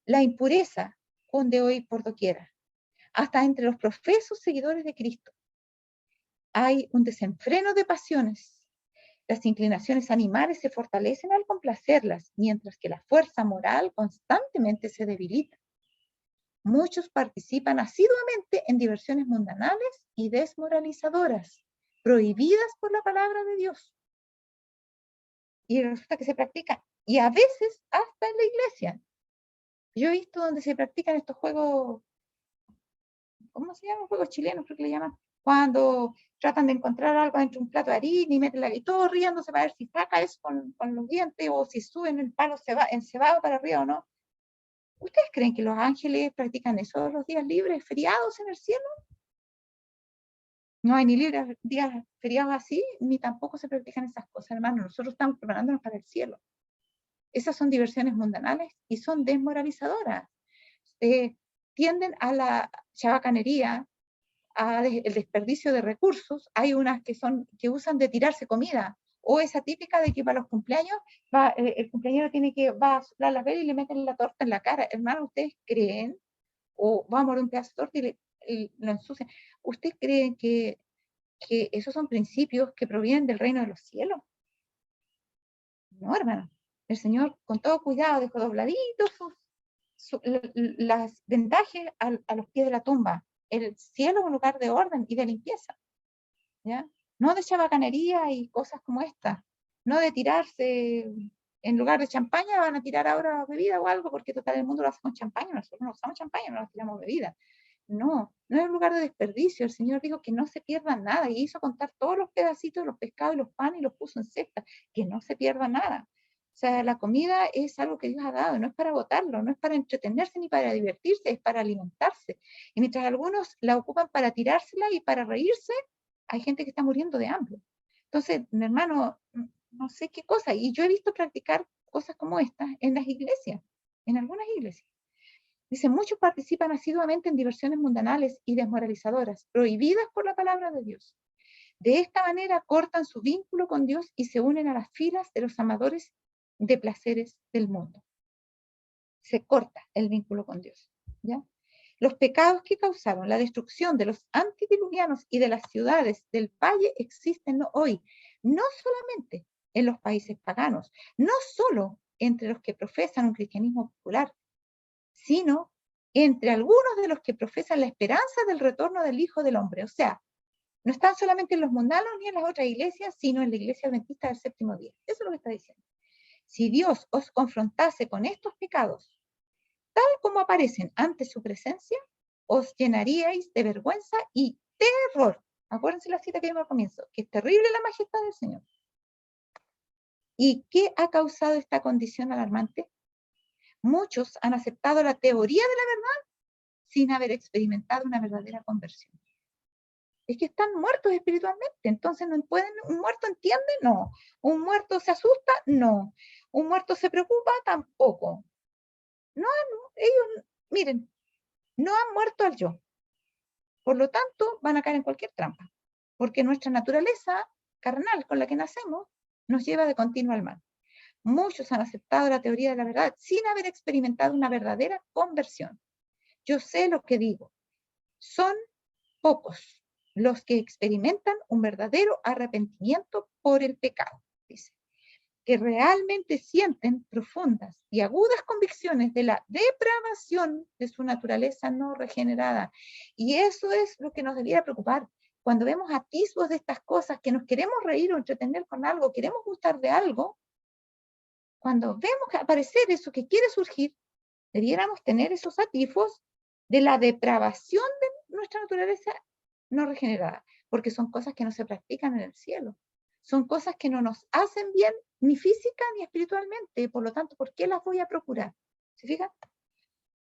La impureza cunde hoy por doquiera, hasta entre los profesos seguidores de Cristo. Hay un desenfreno de pasiones. Las inclinaciones animales se fortalecen al complacerlas, mientras que la fuerza moral constantemente se debilita. Muchos participan asiduamente en diversiones mundanales y desmoralizadoras, prohibidas por la palabra de Dios. Y resulta que se practican, y a veces hasta en la iglesia. Yo he visto donde se practican estos juegos, ¿cómo se llaman? Juegos chilenos, creo que le llaman, cuando tratan de encontrar algo dentro de un plato de harina y meten y todo riéndose para ver si saca eso con los dientes o si suben el palo encebado para arriba o no. ¿Ustedes creen que los ángeles practican eso los días libres, feriados en el cielo? No hay ni libres días feriados así, ni tampoco se practican esas cosas, hermanos. Nosotros estamos preparándonos para el cielo. Esas son diversiones mundanales y son desmoralizadoras. Tienden a la chabacanería, el desperdicio de recursos. Hay unas que usan de tirarse comida, o esa típica de que para los cumpleaños el cumpleañero va a soplar la vela y le meten la torta en la cara. Hermano, ¿ustedes creen? O va a morder un pedazo de torta y lo ensucian. ¿Ustedes creen que esos son principios que provienen del reino de los cielos? No, hermano. El Señor, con todo cuidado, dejó dobladitos las vendajes a los pies de la tumba. El cielo es un lugar de orden y de limpieza, ¿ya? No de chabacanería y cosas como esta. No de tirarse, en lugar de champaña van a tirar ahora bebida o algo, porque total el mundo lo hace con champaña. Nosotros no usamos champaña, no nos tiramos bebida. No, no es un lugar de desperdicio. El Señor dijo que no se pierda nada y hizo contar todos los pedacitos, los pescados y los panes y los puso en cesta, que no se pierda nada. O sea, la comida es algo que Dios ha dado, no es para botarlo, no es para entretenerse ni para divertirse, es para alimentarse. Y mientras algunos la ocupan para tirársela y para reírse, hay gente que está muriendo de hambre. Entonces, mi hermano, no sé qué cosa, y yo he visto practicar cosas como estas en las iglesias, en algunas iglesias. Dice, muchos participan asiduamente en diversiones mundanales y desmoralizadoras, prohibidas por la palabra de Dios. De esta manera cortan su vínculo con Dios y se unen a las filas de los amadores de placeres del mundo. Se corta el vínculo con Dios, ¿ya? Los pecados que causaron la destrucción de los antediluvianos y de las ciudades del valle existen hoy, no solamente en los países paganos, no solo entre los que profesan un cristianismo popular, sino entre algunos de los que profesan la esperanza del retorno del Hijo del Hombre. O sea, no están solamente en los mundanos ni en las otras iglesias, sino en la iglesia adventista del séptimo día. Eso es lo que está diciendo. Si Dios os confrontase con estos pecados, tal como aparecen ante su presencia, os llenaríais de vergüenza y terror. Acuérdense la cita que vimos al comienzo, que es terrible la majestad del Señor. ¿Y qué ha causado esta condición alarmante? Muchos han aceptado la teoría de la verdad sin haber experimentado una verdadera conversión. Es que están muertos espiritualmente, entonces no pueden, un muerto entiende, no. Un muerto se asusta, no. Un muerto se preocupa, tampoco. No, ellos, miren, no han muerto al yo. Por lo tanto, van a caer en cualquier trampa, porque nuestra naturaleza carnal con la que nacemos nos lleva de continuo al mal. Muchos han aceptado la teoría de la verdad sin haber experimentado una verdadera conversión. Yo sé lo que digo. Son pocos los que experimentan un verdadero arrepentimiento por el pecado, dice, que realmente sienten profundas y agudas convicciones de la depravación de su naturaleza no regenerada. Y eso es lo que nos debería preocupar. Cuando vemos atisbos de estas cosas, que nos queremos reír o entretener con algo, queremos gustar de algo, cuando vemos aparecer eso que quiere surgir, debiéramos tener esos atisbos de la depravación de nuestra naturaleza no regenerada, porque son cosas que no se practican en el cielo. Son cosas que no nos hacen bien ni física ni espiritualmente, por lo tanto, ¿por qué las voy a procurar? ¿Se fijan?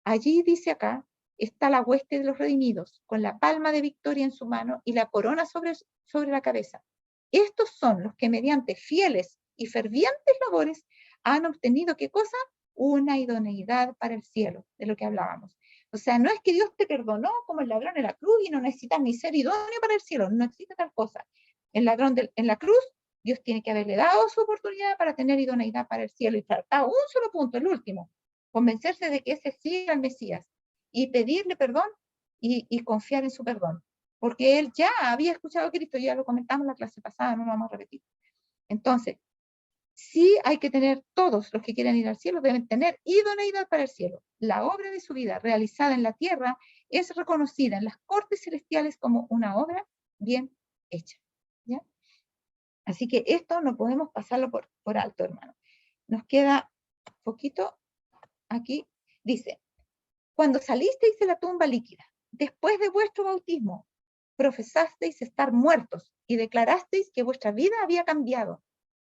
Allí dice acá, está la hueste de los redimidos, con la palma de victoria en su mano y la corona sobre la cabeza. Estos son los que mediante fieles y fervientes labores han obtenido, ¿qué cosa? Una idoneidad para el cielo, de lo que hablábamos. O sea, no es que Dios te perdonó como el ladrón en la cruz y no necesitas ni ser idóneo para el cielo, no existe tal cosa. El ladrón en la cruz, Dios tiene que haberle dado su oportunidad para tener idoneidad para el cielo y faltaba un solo punto, el último, convencerse de que ese sí era el Mesías y pedirle perdón y confiar en su perdón. Porque él ya había escuchado a Cristo, ya lo comentamos en la clase pasada, no lo vamos a repetir. Entonces, sí hay que tener, todos los que quieren ir al cielo deben tener idoneidad para el cielo. La obra de su vida realizada en la tierra es reconocida en las cortes celestiales como una obra bien hecha. ¿Ya? Así que esto no podemos pasarlo por alto, hermano. Nos queda poquito aquí. Dice, cuando salisteis de la tumba líquida, después de vuestro bautismo, profesasteis estar muertos y declarasteis que vuestra vida había cambiado.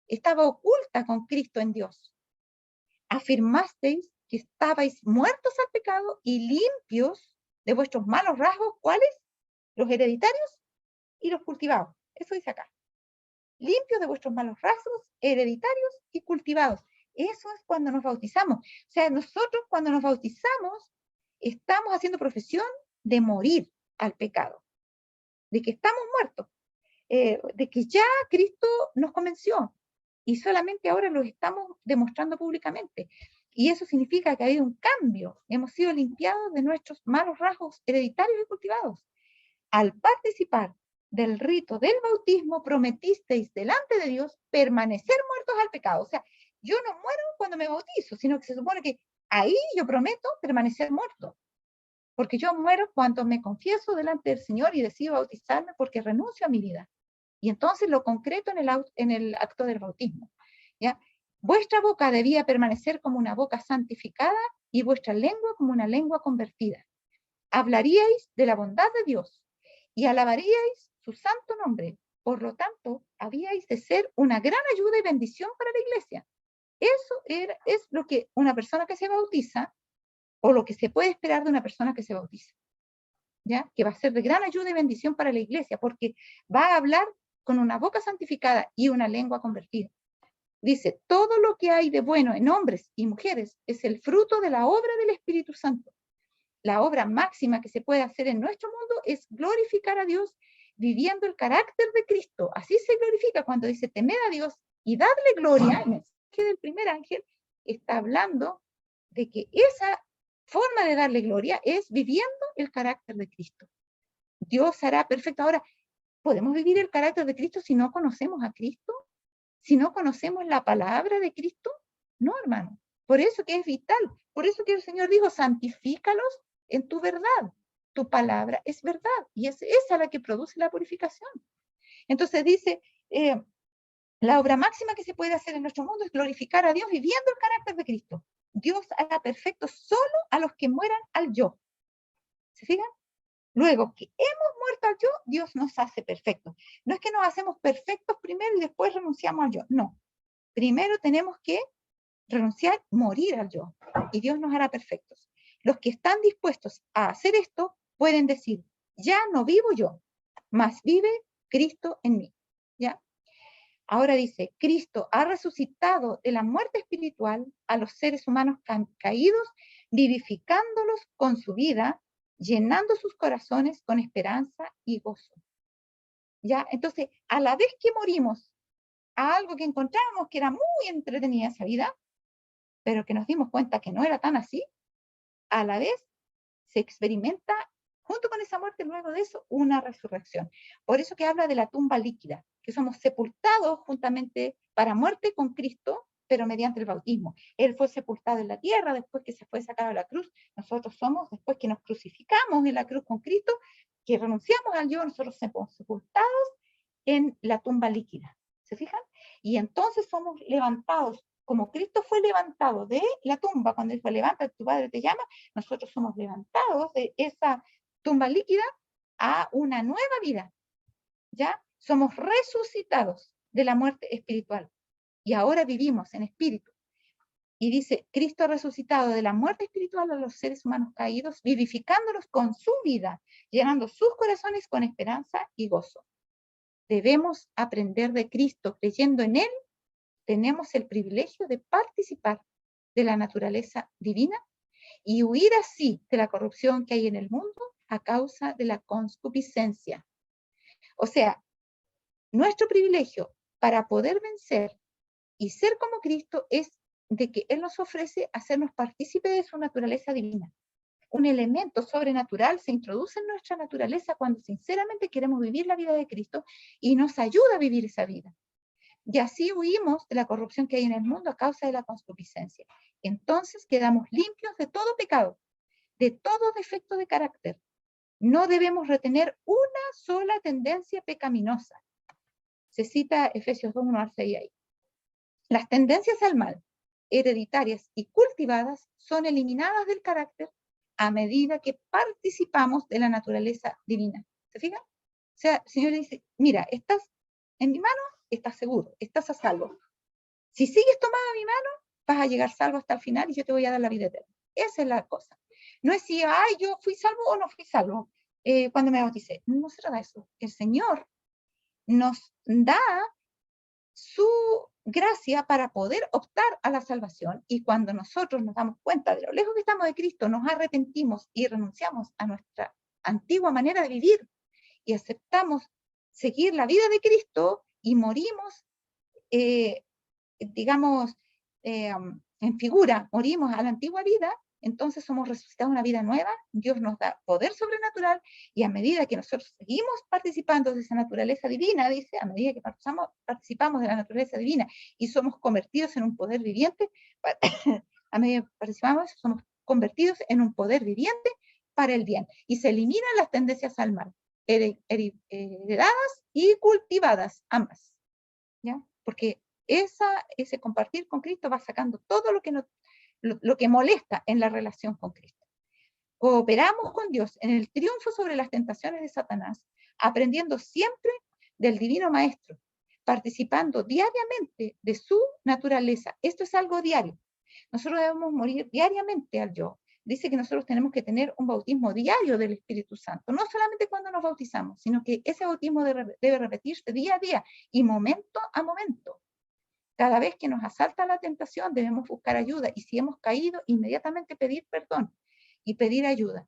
Estaba oculta con Cristo en Dios. Afirmasteis que estabais muertos al pecado y limpios de vuestros malos rasgos, ¿cuáles? Los hereditarios y los cultivados. Eso dice acá. Limpios de vuestros malos rasgos, hereditarios y cultivados. Eso es cuando nos bautizamos. O sea, nosotros cuando nos bautizamos estamos haciendo profesión de morir al pecado, de que estamos muertos, de que ya Cristo nos convenció y solamente ahora lo estamos demostrando públicamente. Y eso significa que ha habido un cambio. Hemos sido limpiados de nuestros malos rasgos hereditarios y cultivados. Al participar del rito del bautismo, prometisteis delante de Dios permanecer muertos al pecado. O sea, yo no muero cuando me bautizo, sino que se supone que ahí yo prometo permanecer muerto. Porque yo muero cuando me confieso delante del Señor y decido bautizarme porque renuncio a mi vida. Y entonces lo concreto en el acto del bautismo. ¿Ya? Vuestra boca debía permanecer como una boca santificada y vuestra lengua como una lengua convertida. Hablaríais de la bondad de Dios y alabaríais su santo nombre. Por lo tanto, habíais de ser una gran ayuda y bendición para la iglesia. Eso es lo que una persona que se bautiza, o lo que se puede esperar de una persona que se bautiza, ¿ya? Que va a ser de gran ayuda y bendición para la iglesia, porque va a hablar con una boca santificada y una lengua convertida. Dice, todo lo que hay de bueno en hombres y mujeres es el fruto de la obra del Espíritu Santo. La obra máxima que se puede hacer en nuestro mundo es glorificar a Dios viviendo el carácter de Cristo. Así se glorifica cuando dice, temed a Dios y dadle gloria. El mensaje del primer ángel está hablando de que esa forma de darle gloria es viviendo el carácter de Cristo. Dios hará perfecto. Ahora, ¿podemos vivir el carácter de Cristo si no conocemos a Cristo? Si no conocemos la palabra de Cristo, no, hermano. Por eso que es vital. Por eso que el Señor dijo, santifícalos en tu verdad. Tu palabra es verdad. Y es esa la que produce la purificación. Entonces dice, la obra máxima que se puede hacer en nuestro mundo es glorificar a Dios viviendo el carácter de Cristo. Dios hará perfecto solo a los que mueran al yo. ¿Se fijan? Luego que hemos muerto al yo, Dios nos hace perfectos. No es que nos hacemos perfectos primero y después renunciamos al yo. No. Primero tenemos que renunciar, morir al yo. Y Dios nos hará perfectos. Los que están dispuestos a hacer esto pueden decir, ya no vivo yo, mas vive Cristo en mí. ¿Ya? Ahora dice, Cristo ha resucitado de la muerte espiritual a los seres humanos caídos, vivificándolos con su vida, llenando sus corazones con esperanza y gozo. ¿Ya? Entonces, a la vez que morimos a algo que encontramos que era muy entretenida esa vida, pero que nos dimos cuenta que no era tan así, a la vez se experimenta, junto con esa muerte, luego de eso, una resurrección. Por eso que habla de la tumba líquida, que somos sepultados juntamente para muerte con Cristo, pero mediante el bautismo. Él fue sepultado en la tierra después que se fue sacado a la cruz. Nosotros somos, después que nos crucificamos en la cruz con Cristo, que renunciamos al yo, nosotros somos sepultados en la tumba líquida. ¿Se fijan? Y entonces somos levantados, como Cristo fue levantado de la tumba, cuando dijo, levanta, tu Padre te llama, nosotros somos levantados de esa tumba líquida a una nueva vida. ¿Ya? Somos resucitados de la muerte espiritual. Y ahora vivimos en espíritu. Y dice, Cristo ha resucitado de la muerte espiritual a los seres humanos caídos, vivificándolos con su vida, llenando sus corazones con esperanza y gozo. Debemos aprender de Cristo, creyendo en Él, tenemos el privilegio de participar de la naturaleza divina y huir así de la corrupción que hay en el mundo a causa de la concupiscencia. O sea, nuestro privilegio para poder vencer y ser como Cristo es de que Él nos ofrece hacernos partícipes de su naturaleza divina. Un elemento sobrenatural se introduce en nuestra naturaleza cuando sinceramente queremos vivir la vida de Cristo y nos ayuda a vivir esa vida. Y así huimos de la corrupción que hay en el mundo a causa de la concupiscencia. Entonces quedamos limpios de todo pecado, de todo defecto de carácter. No debemos retener una sola tendencia pecaminosa. Se cita Efesios 2, 1 al 6 ahí. Las tendencias al mal, hereditarias y cultivadas, son eliminadas del carácter a medida que participamos de la naturaleza divina. ¿Se fijan? O sea, el Señor dice, mira, estás en mi mano, estás seguro, estás a salvo. Si sigues tomada mi mano, vas a llegar salvo hasta el final y yo te voy a dar la vida eterna. Esa es la cosa. No es si, ay, yo fui salvo o no fui salvo cuando me bauticé. No se trata de eso. El Señor nos da su gracia para poder optar a la salvación, y cuando nosotros nos damos cuenta de lo lejos que estamos de Cristo, nos arrepentimos y renunciamos a nuestra antigua manera de vivir y aceptamos seguir la vida de Cristo y morimos, digamos, en figura, morimos a la antigua vida, entonces somos resucitados a una vida nueva, Dios nos da poder sobrenatural, y a medida que nosotros seguimos participando de esa naturaleza divina, dice, a medida que participamos de la naturaleza divina y somos convertidos en un poder viviente, a medida que participamos, somos convertidos en un poder viviente para el bien, y se eliminan las tendencias al mal, heredadas y cultivadas, ambas, ¿ya? Porque ese compartir con Cristo va sacando todo lo que molesta en la relación con Cristo. Cooperamos con Dios en el triunfo sobre las tentaciones de Satanás, aprendiendo siempre del Divino Maestro, participando diariamente de su naturaleza. Esto es algo diario. Nosotros debemos morir diariamente al yo. Dice que nosotros tenemos que tener un bautismo diario del Espíritu Santo, no solamente cuando nos bautizamos, sino que ese bautismo debe repetirse día a día y momento a momento. Cada vez que nos asalta la tentación debemos buscar ayuda, y si hemos caído, inmediatamente pedir perdón y pedir ayuda.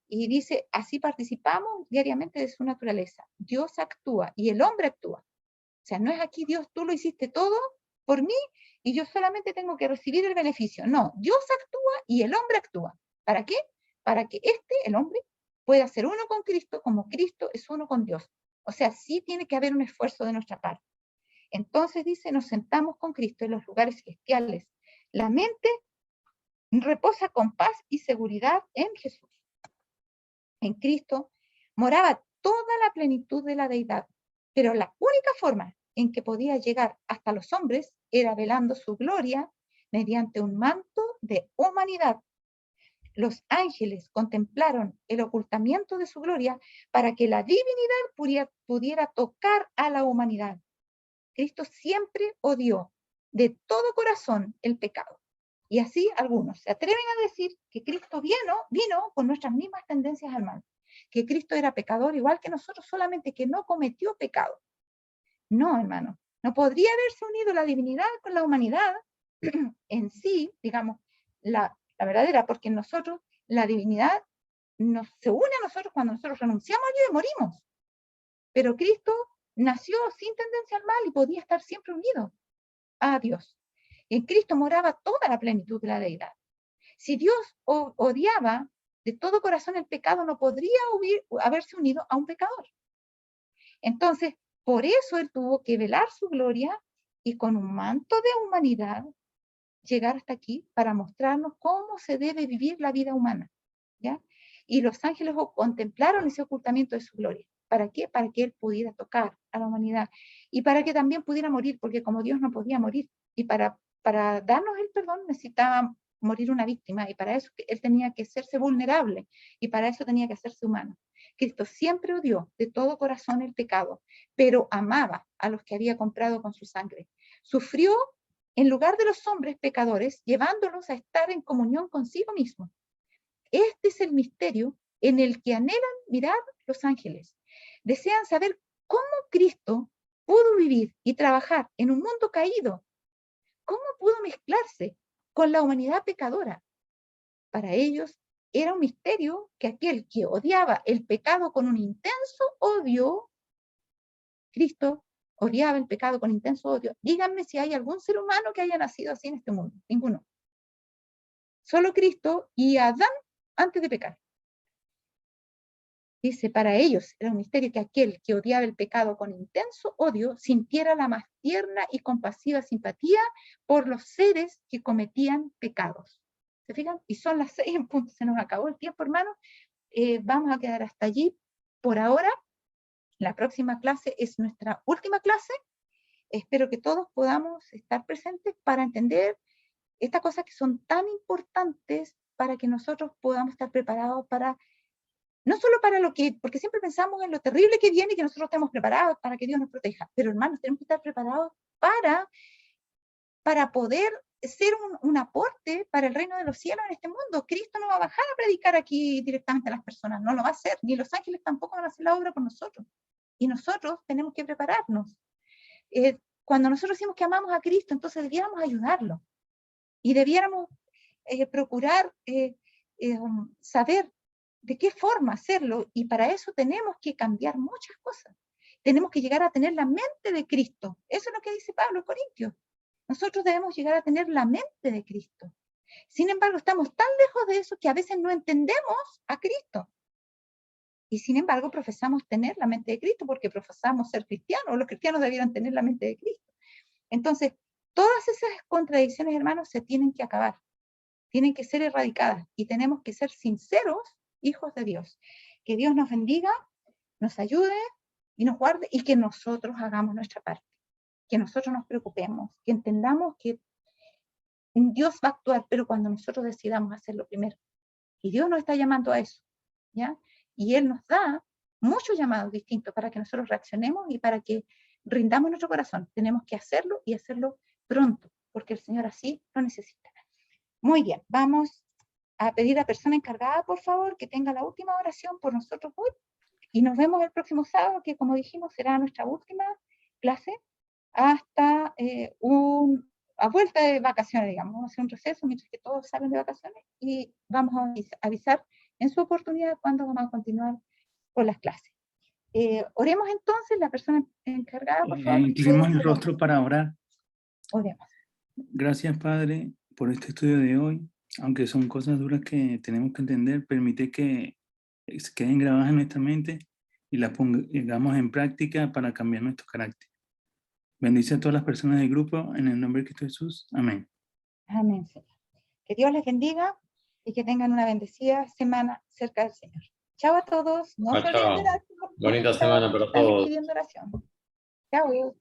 Y dice, así participamos diariamente de su naturaleza. Dios actúa y el hombre actúa. O sea, no es aquí Dios, tú lo hiciste todo por mí y yo solamente tengo que recibir el beneficio. No, Dios actúa y el hombre actúa. ¿Para qué? Para que el hombre, pueda ser uno con Cristo como Cristo es uno con Dios. O sea, sí tiene que haber un esfuerzo de nuestra parte. Entonces dice, nos sentamos con Cristo en los lugares celestiales. La mente reposa con paz y seguridad en Jesús. En Cristo moraba toda la plenitud de la deidad, pero la única forma en que podía llegar hasta los hombres era velando su gloria mediante un manto de humanidad. Los ángeles contemplaron el ocultamiento de su gloria para que la divinidad pudiera tocar a la humanidad. Cristo siempre odió de todo corazón el pecado. Y así algunos se atreven a decir que Cristo vino con nuestras mismas tendencias al mal, que Cristo era pecador igual que nosotros, solamente que no cometió pecado. No, hermano, no podría haberse unido la divinidad con la humanidad en sí, digamos, la verdadera, porque nosotros, la divinidad se une a nosotros cuando nosotros renunciamos a Dios y morimos. Pero Cristo nació sin tendencia al mal y podía estar siempre unido a Dios. En Cristo moraba toda la plenitud de la deidad. Si Dios odiaba de todo corazón el pecado, no podría haberse unido a un pecador. Entonces, por eso Él tuvo que velar su gloria y con un manto de humanidad llegar hasta aquí para mostrarnos cómo se debe vivir la vida humana, ¿ya? Y los ángeles contemplaron ese ocultamiento de su gloria. ¿Para qué? Para que Él pudiera tocar a la humanidad y para que también pudiera morir, porque como Dios no podía morir, y para darnos el perdón necesitaba morir una víctima, y para eso Él tenía que hacerse vulnerable, y para eso tenía que hacerse humano. Cristo siempre odió de todo corazón el pecado, pero amaba a los que había comprado con su sangre. Sufrió en lugar de los hombres pecadores, llevándolos a estar en comunión consigo mismo. Este es el misterio en el que anhelan mirar los ángeles. Desean saber cómo Cristo pudo vivir y trabajar en un mundo caído. ¿Cómo pudo mezclarse con la humanidad pecadora? Para ellos era un misterio que aquel que odiaba el pecado con un intenso odio, Cristo odiaba el pecado con intenso odio. Díganme si hay algún ser humano que haya nacido así en este mundo. Ninguno. Solo Cristo y Adán antes de pecar. Dice, para ellos era un misterio que aquel que odiaba el pecado con intenso odio sintiera la más tierna y compasiva simpatía por los seres que cometían pecados. ¿Se fijan? Y son las 6 en punto. Se nos acabó el tiempo, hermanos. Vamos a quedar hasta allí por ahora. La próxima clase es nuestra última clase. Espero que todos podamos estar presentes para entender estas cosas que son tan importantes para que nosotros podamos estar preparados para, no solo para lo que, porque siempre pensamos en lo terrible que viene y que nosotros estemos preparados para que Dios nos proteja, pero hermanos, tenemos que estar preparados para poder ser un aporte para el reino de los cielos en este mundo. Cristo no va a bajar a predicar aquí directamente a las personas, no lo va a hacer, ni los ángeles tampoco van a hacer la obra por nosotros. Y nosotros tenemos que prepararnos. Cuando nosotros decimos que amamos a Cristo, entonces debiéramos ayudarlo. Y debiéramos procurar saber de qué forma hacerlo. Y para eso tenemos que cambiar muchas cosas. Tenemos que llegar a tener la mente de Cristo. Eso es lo que dice Pablo en Corintios. Nosotros debemos llegar a tener la mente de Cristo. Sin embargo, estamos tan lejos de eso que a veces no entendemos a Cristo. Y sin embargo, profesamos tener la mente de Cristo porque profesamos ser cristianos. Los cristianos debieran tener la mente de Cristo. Entonces, todas esas contradicciones, hermanos, se tienen que acabar. Tienen que ser erradicadas. Y tenemos que ser sinceros, hijos de Dios. Que Dios nos bendiga, nos ayude y nos guarde y que nosotros hagamos nuestra parte. Que nosotros nos preocupemos, que entendamos que Dios va a actuar, pero cuando nosotros decidamos hacerlo primero. Y Dios nos está llamando a eso, ¿ya? Y Él nos da muchos llamados distintos para que nosotros reaccionemos y para que rindamos nuestro corazón. Tenemos que hacerlo y hacerlo pronto, porque el Señor así lo necesita. Muy bien, vamos a pedir a la persona encargada, por favor, que tenga la última oración por nosotros hoy. Y nos vemos el próximo sábado, que como dijimos será nuestra última clase hasta a vuelta de vacaciones, digamos. Vamos a hacer un receso mientras que todos salen de vacaciones y vamos a avisar en su oportunidad cuándo vamos a continuar con las clases. Oremos entonces, la persona encargada, por favor. Inclinemos el rostro para orar. Oremos. Gracias, Padre, por este estudio de hoy. Aunque son cosas duras que tenemos que entender, permite que se queden grabadas en nuestra mente y las pongamos en práctica para cambiar nuestro carácter. Bendice a todas las personas del grupo en el nombre de Cristo Jesús. Amén. Amén, Señor. Que Dios les bendiga y que tengan una bendecida semana cerca del Señor. Chao a todos. No se olviden de orar. Bonita semana para todos. Están pidiendo oración. Chao.